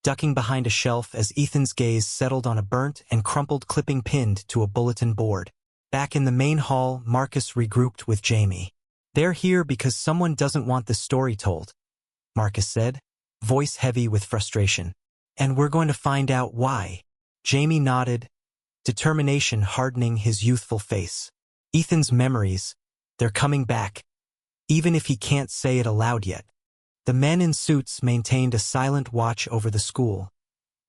S1: ducking behind a shelf as Ethan's gaze settled on a burnt and crumpled clipping pinned to a bulletin board. Back in the main hall, Marcus regrouped with Jamie. "They're here because someone doesn't want this story told," Marcus said, voice heavy with frustration. "And we're going to find out why." Jamie nodded, determination hardening his youthful face. Ethan's memories, they're coming back, even if he can't say it aloud yet. The men in suits maintained a silent watch over the school,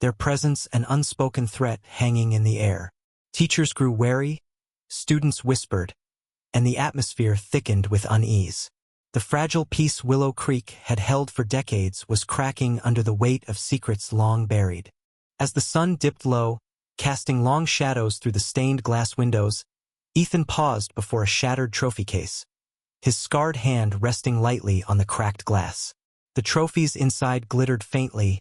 S1: their presence an unspoken threat hanging in the air. Teachers grew wary, students whispered, and the atmosphere thickened with unease. The fragile peace Willow Creek had held for decades was cracking under the weight of secrets long buried. As the sun dipped low, casting long shadows through the stained glass windows, Ethan paused before a shattered trophy case, his scarred hand resting lightly on the cracked glass. The trophies inside glittered faintly,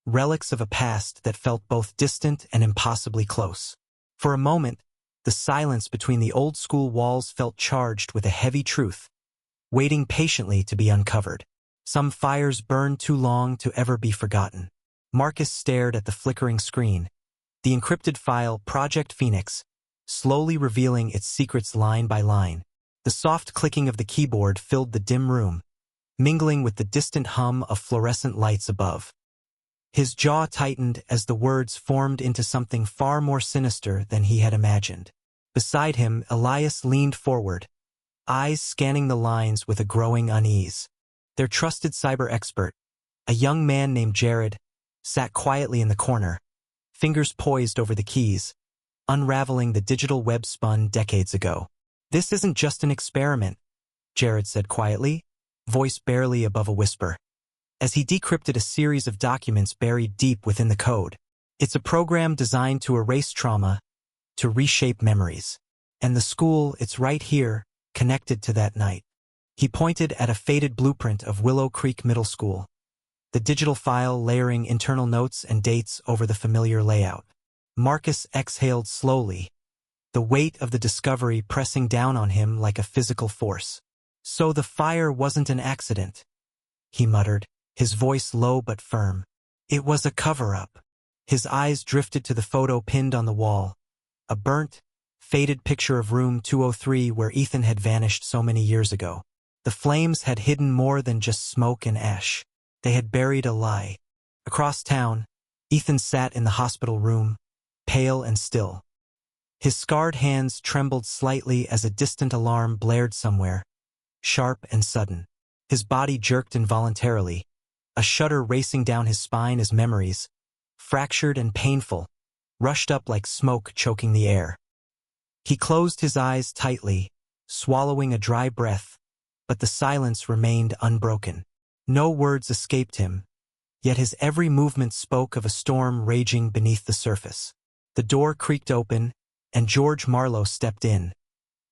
S1: relics of a past that felt both distant and impossibly close. For a moment, the silence between the old school walls felt charged with a heavy truth, waiting patiently to be uncovered. Some fires burned too long to ever be forgotten. Marcus stared at the flickering screen, the encrypted file Project Phoenix, slowly revealing its secrets line by line. The soft clicking of the keyboard filled the dim room, mingling with the distant hum of fluorescent lights above. His jaw tightened as the words formed into something far more sinister than he had imagined. Beside him, Elias leaned forward, eyes scanning the lines with a growing unease. Their trusted cyber expert, a young man named Jared, sat quietly in the corner, fingers poised over the keys, unraveling the digital web spun decades ago. "This isn't just an experiment," Jared said quietly, voice barely above a whisper, as he decrypted a series of documents buried deep within the code. "It's a program designed to erase trauma, to reshape memories. And the school, it's right here, connected to that night." He pointed at a faded blueprint of Willow Creek Middle School, the digital file layering internal notes and dates over the familiar layout. Marcus exhaled slowly, the weight of the discovery pressing down on him like a physical force. "So the fire wasn't an accident," he muttered, his voice low but firm. "It was a cover-up." His eyes drifted to the photo pinned on the wall, a burnt, faded picture of room 203 where Ethan had vanished so many years ago. The flames had hidden more than just smoke and ash. They had buried a lie. Across town, Ethan sat in the hospital room, pale and still. His scarred hands trembled slightly as a distant alarm blared somewhere, sharp and sudden. His body jerked involuntarily, a shudder racing down his spine as memories, fractured and painful, rushed up like smoke choking the air. He closed his eyes tightly, swallowing a dry breath, but the silence remained unbroken. No words escaped him, yet his every movement spoke of a storm raging beneath the surface. The door creaked open, and George Marlowe stepped in,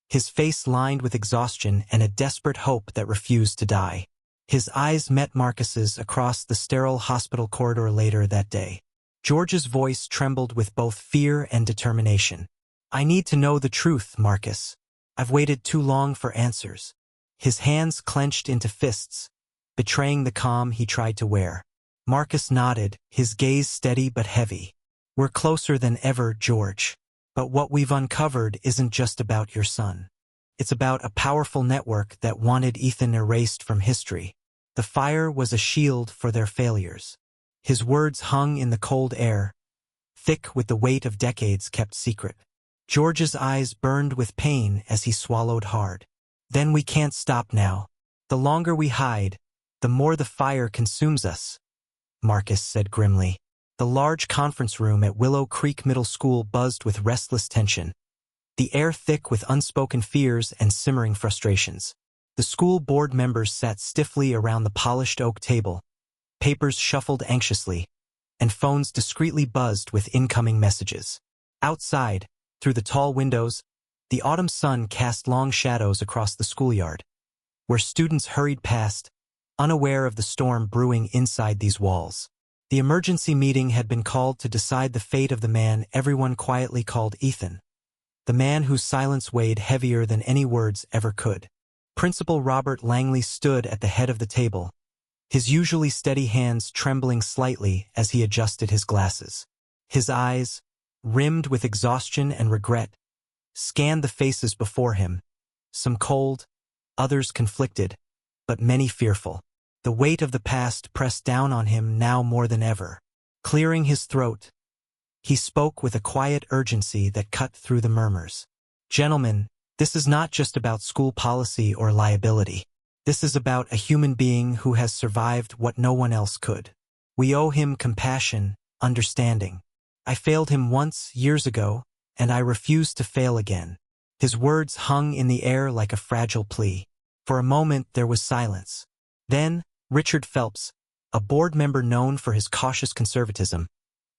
S1: his face lined with exhaustion and a desperate hope that refused to die. His eyes met Marcus's across the sterile hospital corridor later that day. George's voice trembled with both fear and determination. "I need to know the truth, Marcus. I've waited too long for answers." His hands clenched into fists, betraying the calm he tried to wear. Marcus nodded, his gaze steady but heavy. "We're closer than ever, George. But what we've uncovered isn't just about your son. It's about a powerful network that wanted Ethan erased from history. The fire was a shield for their failures." His words hung in the cold air, thick with the weight of decades kept secret. George's eyes burned with pain as he swallowed hard. "Then we can't stop now. The longer we hide, the more the fire consumes us," Marcus said grimly. The large conference room at Willow Creek Middle School buzzed with restless tension, the air thick with unspoken fears and simmering frustrations. The school board members sat stiffly around the polished oak table, papers shuffled anxiously, and phones discreetly buzzed with incoming messages. Outside, through the tall windows, the autumn sun cast long shadows across the schoolyard, where students hurried past, unaware of the storm brewing inside these walls. The emergency meeting had been called to decide the fate of the man everyone quietly called Ethan, the man whose silence weighed heavier than any words ever could. Principal Robert Langley stood at the head of the table, his usually steady hands trembling slightly as he adjusted his glasses. His eyes, rimmed with exhaustion and regret, scanned the faces before him, some cold, others conflicted, but many fearful. The weight of the past pressed down on him now more than ever. Clearing his throat, he spoke with a quiet urgency that cut through the murmurs. "Gentlemen, this is not just about school policy or liability. This is about a human being who has survived what no one else could. We owe him compassion, understanding. I failed him once, years ago, and I refuse to fail again." His words hung in the air like a fragile plea. For a moment there was silence. Then, Richard Phelps, a board member known for his cautious conservatism,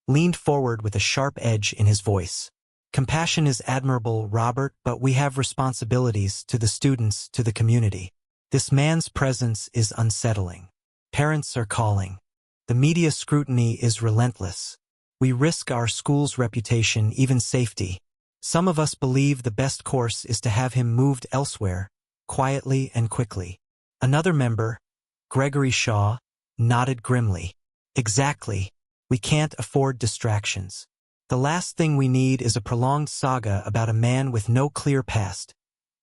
S1: leaned forward with a sharp edge in his voice. "Compassion is admirable, Robert, but we have responsibilities to the students, to the community. This man's presence is unsettling. Parents are calling. The media scrutiny is relentless. We risk our school's reputation, even safety. Some of us believe the best course is to have him moved elsewhere, quietly and quickly." Another member, Gregory Shaw, nodded grimly. "Exactly. We can't afford distractions. The last thing we need is a prolonged saga about a man with no clear past,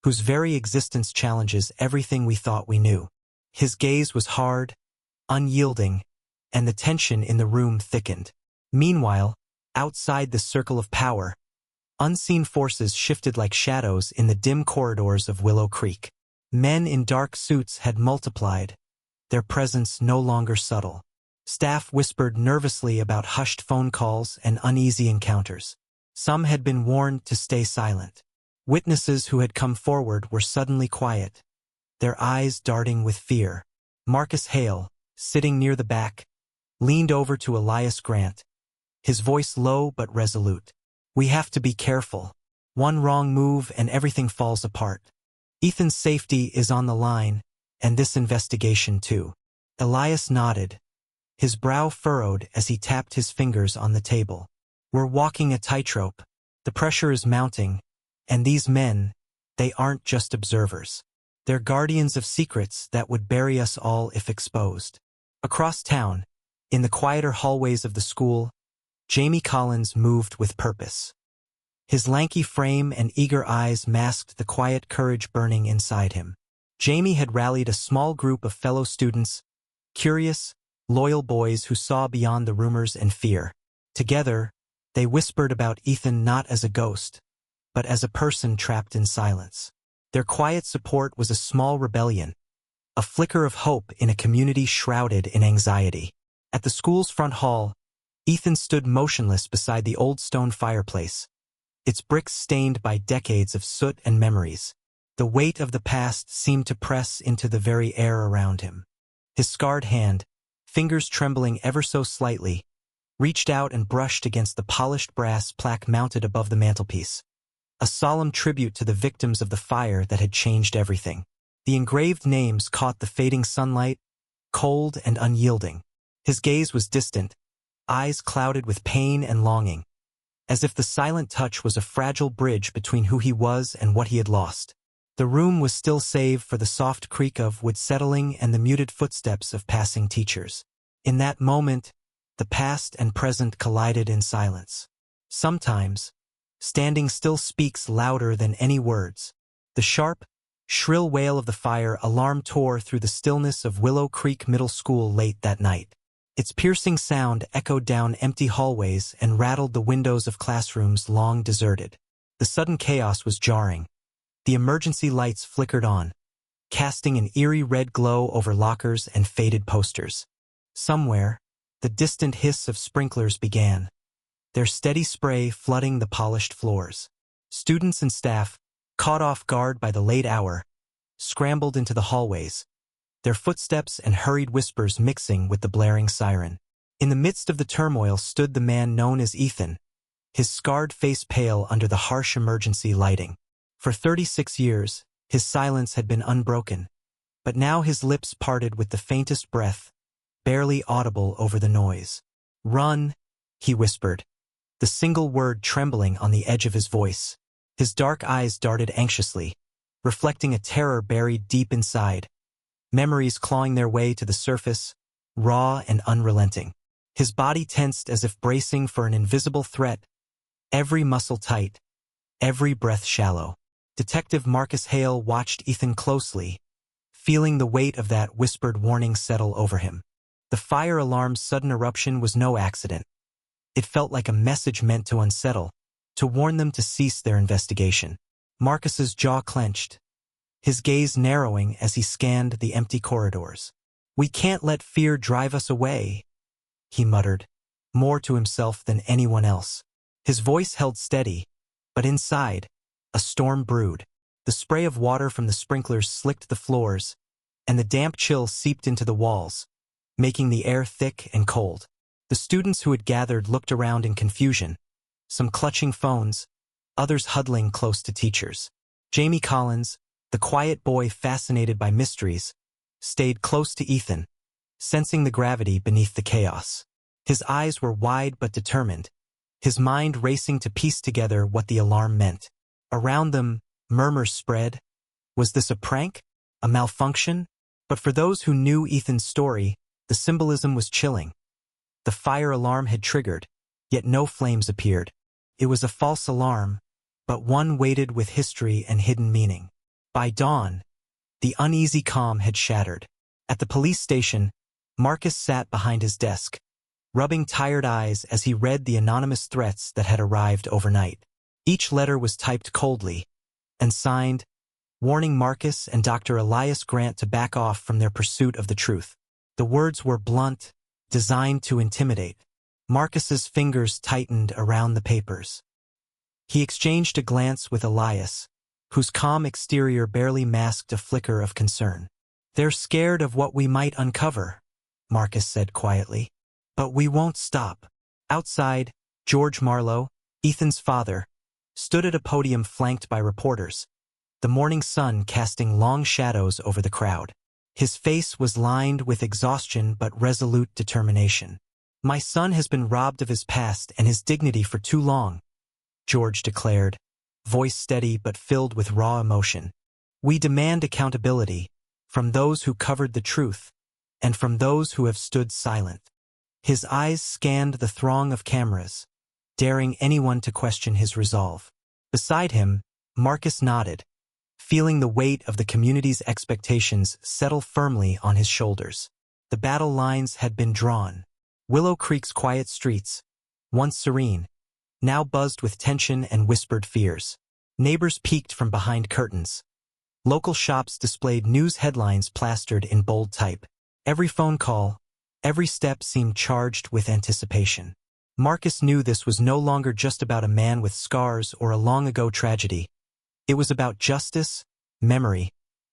S1: whose very existence challenges everything we thought we knew." His gaze was hard, unyielding, and the tension in the room thickened. Meanwhile, outside the circle of power, unseen forces shifted like shadows in the dim corridors of Willow Creek. Men in dark suits had multiplied, their presence no longer subtle. Staff whispered nervously about hushed phone calls and uneasy encounters. Some had been warned to stay silent. Witnesses who had come forward were suddenly quiet, their eyes darting with fear. Marcus Hale, sitting near the back, leaned over to Elias Grant, his voice low but resolute. "We have to be careful. One wrong move and everything falls apart. Ethan's safety is on the line, and this investigation too." Elias nodded, his brow furrowed as he tapped his fingers on the table. "We're walking a tightrope. The pressure is mounting, and these men, they aren't just observers. They're guardians of secrets that would bury us all if exposed." Across town, in the quieter hallways of the school, Jamie Collins moved with purpose. His lanky frame and eager eyes masked the quiet courage burning inside him. Jamie had rallied a small group of fellow students, curious, loyal boys who saw beyond the rumors and fear. Together, they whispered about Ethan not as a ghost, but as a person trapped in silence. Their quiet support was a small rebellion, a flicker of hope in a community shrouded in anxiety. At the school's front hall, Ethan stood motionless beside the old stone fireplace, its bricks stained by decades of soot and memories. The weight of the past seemed to press into the very air around him. His scarred hand, fingers trembling ever so slightly, reached out and brushed against the polished brass plaque mounted above the mantelpiece, a solemn tribute to the victims of the fire that had changed everything. The engraved names caught the fading sunlight, cold and unyielding. His gaze was distant, eyes clouded with pain and longing, as if the silent touch was a fragile bridge between who he was and what he had lost. The room was still save for the soft creak of wood settling and the muted footsteps of passing teachers. In that moment, the past and present collided in silence. Sometimes, standing still speaks louder than any words. The sharp, shrill wail of the fire alarm tore through the stillness of Willow Creek Middle School late that night. Its piercing sound echoed down empty hallways and rattled the windows of classrooms long deserted. The sudden chaos was jarring. The emergency lights flickered on, casting an eerie red glow over lockers and faded posters. Somewhere, the distant hiss of sprinklers began, their steady spray flooding the polished floors. Students and staff, caught off guard by the late hour, scrambled into the hallways, their footsteps and hurried whispers mixing with the blaring siren. In the midst of the turmoil stood the man known as Ethan, his scarred face pale under the harsh emergency lighting. For 36 years, his silence had been unbroken, but now his lips parted with the faintest breath, barely audible over the noise. "Run," he whispered, the single word trembling on the edge of his voice. His dark eyes darted anxiously, reflecting a terror buried deep inside, memories clawing their way to the surface, raw and unrelenting. His body tensed as if bracing for an invisible threat, every muscle tight, every breath shallow. Detective Marcus Hale watched Ethan closely, feeling the weight of that whispered warning settle over him. The fire alarm's sudden eruption was no accident. It felt like a message meant to unsettle, to warn them to cease their investigation. Marcus's jaw clenched, his gaze narrowing as he scanned the empty corridors. "We can't let fear drive us away," he muttered, more to himself than anyone else. His voice held steady, but inside, a storm brewed. The spray of water from the sprinklers slicked the floors, and the damp chill seeped into the walls, making the air thick and cold. The students who had gathered looked around in confusion, some clutching phones, others huddling close to teachers. Jamie Collins, the quiet boy fascinated by mysteries, stayed close to Ethan, sensing the gravity beneath the chaos. His eyes were wide but determined, his mind racing to piece together what the alarm meant. Around them, murmurs spread. Was this a prank? A malfunction? But for those who knew Ethan's story, the symbolism was chilling. The fire alarm had triggered, yet no flames appeared. It was a false alarm, but one weighted with history and hidden meaning. By dawn, the uneasy calm had shattered. At the police station, Marcus sat behind his desk, rubbing tired eyes as he read the anonymous threats that had arrived overnight. Each letter was typed coldly and signed, warning Marcus and Dr. Elias Grant to back off from their pursuit of the truth. The words were blunt, designed to intimidate. Marcus's fingers tightened around the papers. He exchanged a glance with Elias, whose calm exterior barely masked a flicker of concern. "They're scared of what we might uncover," Marcus said quietly. "But we won't stop." Outside, George Marlowe, Ethan's father, stood at a podium flanked by reporters, the morning sun casting long shadows over the crowd. His face was lined with exhaustion but resolute determination. "My son has been robbed of his past and his dignity for too long," George declared, voice steady but filled with raw emotion. "We demand accountability, from those who covered the truth, and from those who have stood silent." His eyes scanned the throng of cameras, daring anyone to question his resolve. Beside him, Marcus nodded, feeling the weight of the community's expectations settle firmly on his shoulders. The battle lines had been drawn. Willow Creek's quiet streets, once serene, now buzzed with tension and whispered fears. Neighbors peeked from behind curtains, Local shops displayed news headlines plastered in bold type. Every phone call, every step seemed charged with anticipation. Marcus knew this was no longer just about a man with scars or a long-ago tragedy. It was about justice, memory,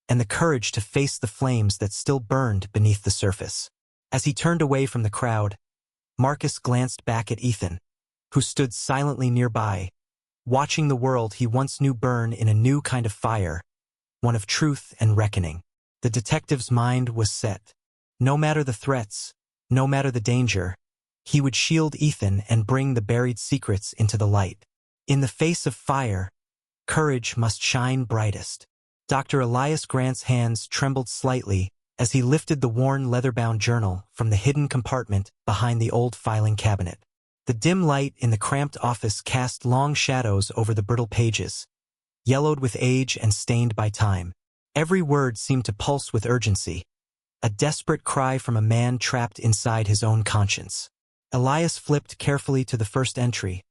S1: and the courage to face the flames that still burned beneath the surface. As he turned away from the crowd, Marcus glanced back at Ethan, who stood silently nearby, watching the world he once knew burn in a new kind of fire, one of truth and reckoning. The detective's mind was set. No matter the threats, no matter the danger, he would shield Ethan and bring the buried secrets into the light. In the face of fire, courage must shine brightest. Dr. Elias Grant's hands trembled slightly as he lifted the worn leather-bound journal from the hidden compartment behind the old filing cabinet. The dim light in the cramped office cast long shadows over the brittle pages, yellowed with age and stained by time. Every word seemed to pulse with urgency, a desperate cry from a man trapped inside his own conscience. Elias flipped carefully to the first entry.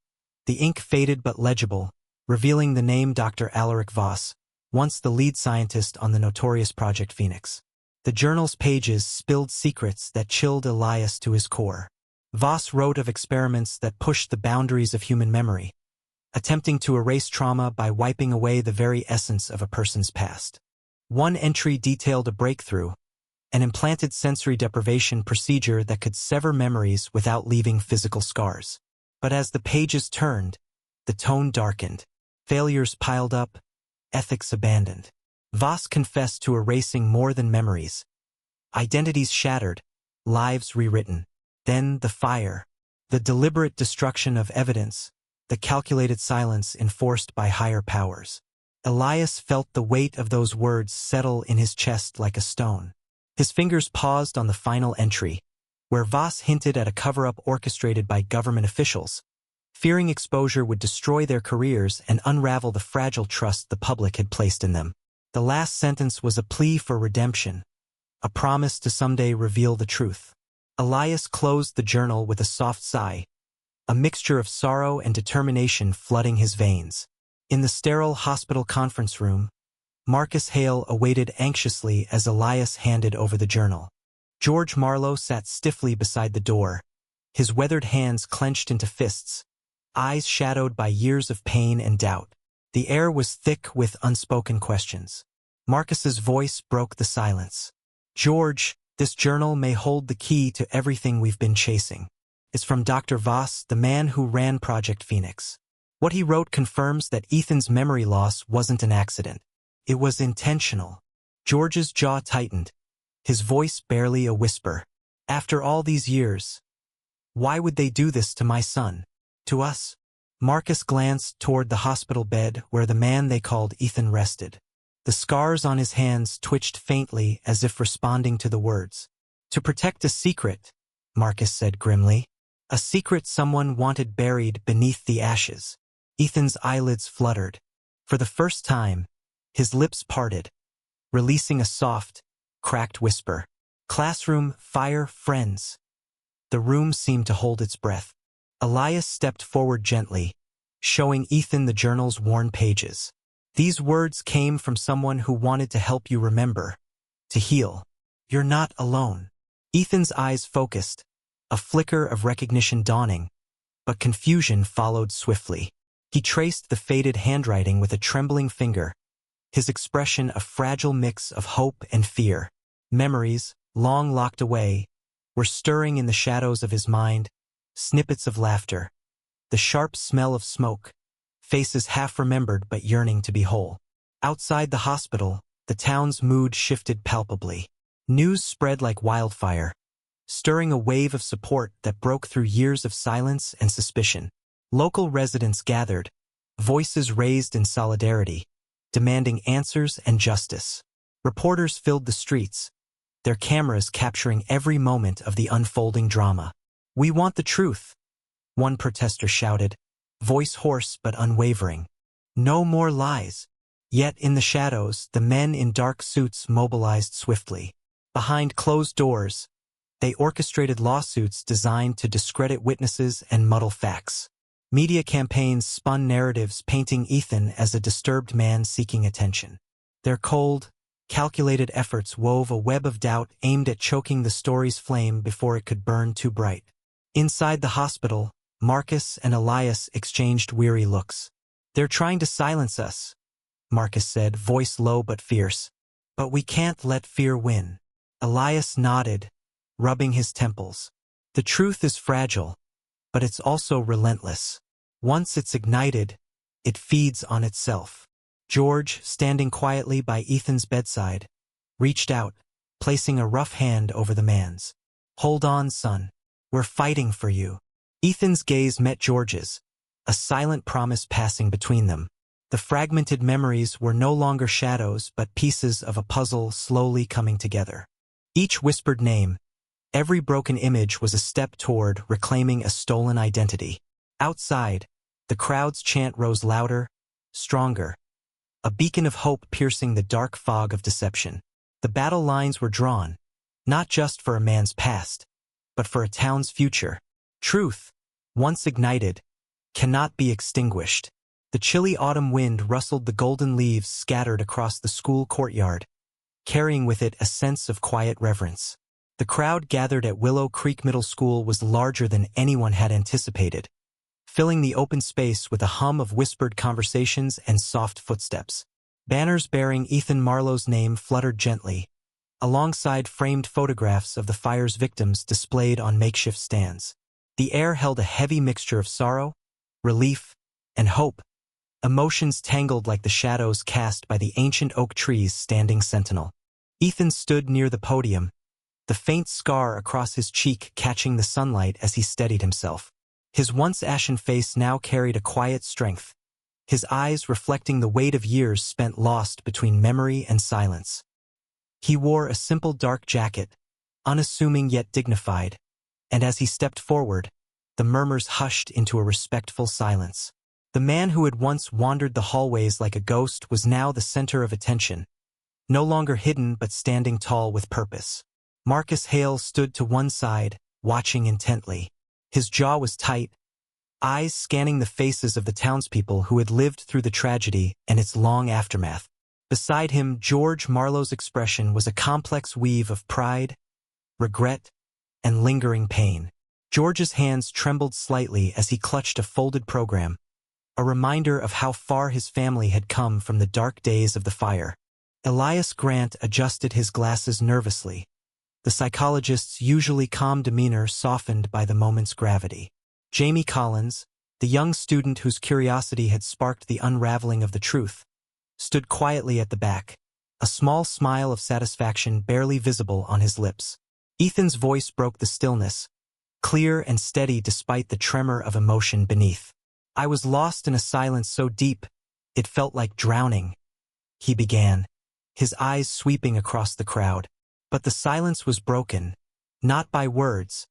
S1: The ink faded but legible, revealing the name Dr. Alaric Voss, once the lead scientist on the notorious Project Phoenix. The journal's pages spilled secrets that chilled Elias to his core. Voss wrote of experiments that pushed the boundaries of human memory, attempting to erase trauma by wiping away the very essence of a person's past. One entry detailed a breakthrough, an implanted sensory deprivation procedure that could sever memories without leaving physical scars. But as the pages turned, the tone darkened. Failures piled up, ethics abandoned. Voss confessed to erasing more than memories. Identities shattered, lives rewritten. Then the fire, the deliberate destruction of evidence, the calculated silence enforced by higher powers. Elias felt the weight of those words settle in his chest like a stone. His fingers paused on the final entry, where Voss hinted at a cover-up orchestrated by government officials, fearing exposure would destroy their careers and unravel the fragile trust the public had placed in them. The last sentence was a plea for redemption, a promise to someday reveal the truth. Elias closed the journal with a soft sigh, a mixture of sorrow and determination flooding his veins. In the sterile hospital conference room, Marcus Hale awaited anxiously as Elias handed over the journal. George Marlowe sat stiffly beside the door, his weathered hands clenched into fists, eyes shadowed by years of pain and doubt. The air was thick with unspoken questions. Marcus's voice broke the silence. "George, this journal may hold the key to everything we've been chasing. It's from Dr. Voss, the man who ran Project Phoenix. What he wrote confirms that Ethan's memory loss wasn't an accident. It was intentional." George's jaw tightened, his voice barely a whisper. "After all these years, why would they do this to my son? To us?" Marcus glanced toward the hospital bed where the man they called Ethan rested. The scars on his hands twitched faintly as if responding to the words. "To protect a secret," Marcus said grimly. "A secret someone wanted buried beneath the ashes." Ethan's eyelids fluttered. For the first time, his lips parted, releasing a soft, cracked whisper. "Classroom, fire, friends." The room seemed to hold its breath. Elias stepped forward gently, showing Ethan the journal's worn pages. "These words came from someone who wanted to help you remember, to heal. You're not alone." Ethan's eyes focused, a flicker of recognition dawning, but confusion followed swiftly. He traced the faded handwriting with a trembling finger, his expression a fragile mix of hope and fear. Memories, long locked away, were stirring in the shadows of his mind, snippets of laughter, the sharp smell of smoke, faces half-remembered but yearning to be whole. Outside the hospital, the town's mood shifted palpably. News spread like wildfire, stirring a wave of support that broke through years of silence and suspicion. Local residents gathered, voices raised in solidarity, demanding answers and justice. Reporters filled the streets, their cameras capturing every moment of the unfolding drama. "We want the truth," one protester shouted, voice hoarse but unwavering. "No more lies." Yet in the shadows, the men in dark suits mobilized swiftly. Behind closed doors, they orchestrated lawsuits designed to discredit witnesses and muddle facts. Media campaigns spun narratives painting Ethan as a disturbed man seeking attention. Their cold, calculated efforts wove a web of doubt aimed at choking the story's flame before it could burn too bright. Inside the hospital, Marcus and Elias exchanged weary looks. "They're trying to silence us," Marcus said, voice low but fierce. "But we can't let fear win." Elias nodded, rubbing his temples. "The truth is fragile, but it's also relentless. Once it's ignited, it feeds on itself." George, standing quietly by Ethan's bedside, reached out, placing a rough hand over the man's. "Hold on, son. We're fighting for you." Ethan's gaze met George's, a silent promise passing between them. The fragmented memories were no longer shadows but pieces of a puzzle slowly coming together. Each whispered name, every broken image was a step toward reclaiming a stolen identity. Outside, the crowd's chant rose louder, stronger, a beacon of hope piercing the dark fog of deception. The battle lines were drawn, not just for a man's past, but for a town's future. Truth, once ignited, cannot be extinguished. The chilly autumn wind rustled the golden leaves scattered across the school courtyard, carrying with it a sense of quiet reverence. The crowd gathered at Willow Creek Middle School was larger than anyone had anticipated, filling the open space with a hum of whispered conversations and soft footsteps. Banners bearing Ethan Marlowe's name fluttered gently, alongside framed photographs of the fire's victims displayed on makeshift stands. The air held a heavy mixture of sorrow, relief, and hope, emotions tangled like the shadows cast by the ancient oak trees standing sentinel. Ethan stood near the podium, the faint scar across his cheek catching the sunlight as he steadied himself. His once ashen face now carried a quiet strength, his eyes reflecting the weight of years spent lost between memory and silence. He wore a simple dark jacket, unassuming yet dignified, and as he stepped forward, the murmurs hushed into a respectful silence. The man who had once wandered the hallways like a ghost was now the center of attention, no longer hidden but standing tall with purpose. Marcus Hale stood to one side, watching intently. His jaw was tight, eyes scanning the faces of the townspeople who had lived through the tragedy and its long aftermath. Beside him, George Marlowe's expression was a complex weave of pride, regret, and lingering pain. George's hands trembled slightly as he clutched a folded program, a reminder of how far his family had come from the dark days of the fire. Elias Grant adjusted his glasses nervously, the psychologist's usually calm demeanor softened by the moment's gravity. Jamie Collins, the young student whose curiosity had sparked the unraveling of the truth, stood quietly at the back, a small smile of satisfaction barely visible on his lips. Ethan's voice broke the stillness, clear and steady despite the tremor of emotion beneath. "I was lost in a silence so deep, it felt like drowning," he began, his eyes sweeping across the crowd. But the silence was broken, not by words,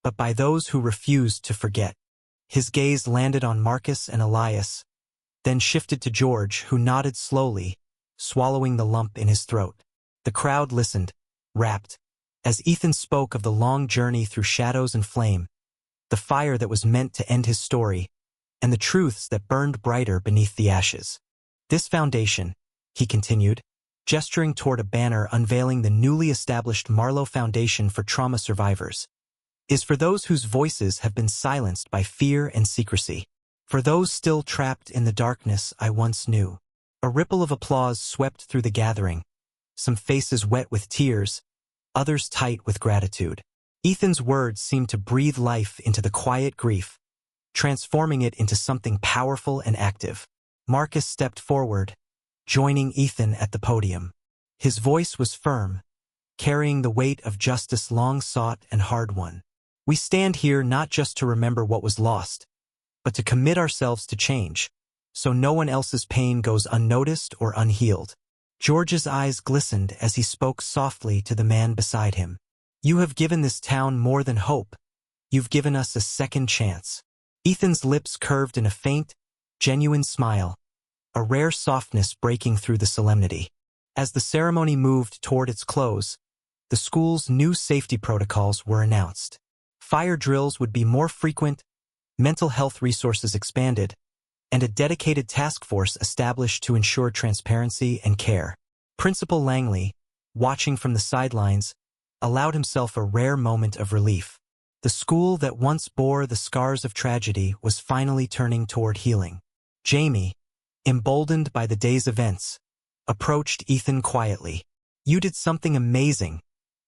S1: but by those who refused to forget. His gaze landed on Marcus and Elias, then shifted to George, who nodded slowly, swallowing the lump in his throat. The crowd listened, rapt, as Ethan spoke of the long journey through shadows and flame, the fire that was meant to end his story, and the truths that burned brighter beneath the ashes. "This foundation," he continued, gesturing toward a banner unveiling the newly established Marlowe Foundation for Trauma Survivors, "is for those whose voices have been silenced by fear and secrecy. For those still trapped in the darkness I once knew." A ripple of applause swept through the gathering, some faces wet with tears, others tight with gratitude. Ethan's words seemed to breathe life into the quiet grief, transforming it into something powerful and active. Marcus stepped forward, joining Ethan at the podium. His voice was firm, carrying the weight of justice long sought and hard won. "We stand here not just to remember what was lost, but to commit ourselves to change, so no one else's pain goes unnoticed or unhealed." George's eyes glistened as he spoke softly to the man beside him. "You have given this town more than hope. You've given us a second chance." Ethan's lips curved in a faint, genuine smile, a rare softness breaking through the solemnity. As the ceremony moved toward its close, the school's new safety protocols were announced. Fire drills would be more frequent, mental health resources expanded, and a dedicated task force established to ensure transparency and care. Principal Langley, watching from the sidelines, allowed himself a rare moment of relief. The school that once bore the scars of tragedy was finally turning toward healing. Jamie, emboldened by the day's events, approached Ethan quietly. "You did something amazing,"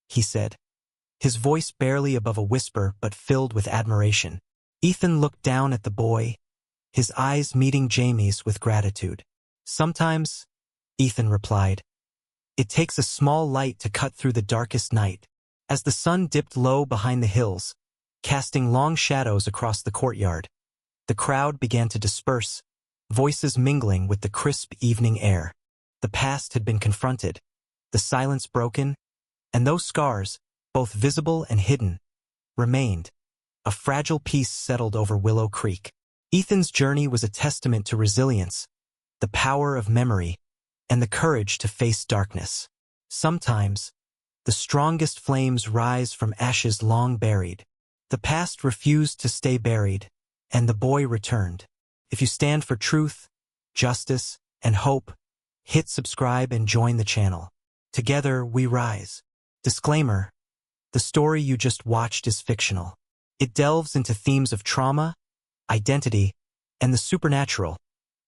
S1: he said, his voice barely above a whisper but filled with admiration. Ethan looked down at the boy, his eyes meeting Jamie's with gratitude. "Sometimes," Ethan replied, "it takes a small light to cut through the darkest night." As the sun dipped low behind the hills, casting long shadows across the courtyard, the crowd began to disperse, voices mingling with the crisp evening air. The past had been confronted, the silence broken, and those scars, both visible and hidden, remained. A fragile peace settled over Willow Creek. Ethan's journey was a testament to resilience, the power of memory, and the courage to face darkness. Sometimes, the strongest flames rise from ashes long buried. The past refused to stay buried, and the boy returned. If you stand for truth, justice, and hope, hit subscribe and join the channel. Together we rise. Disclaimer: the story you just watched is fictional. It delves into themes of trauma, identity, and the supernatural,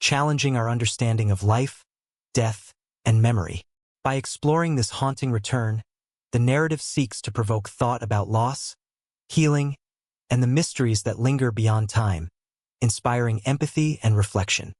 S1: challenging our understanding of life, death, and memory. By exploring this haunting return, the narrative seeks to provoke thought about loss, healing, and the mysteries that linger beyond time, inspiring empathy and reflection.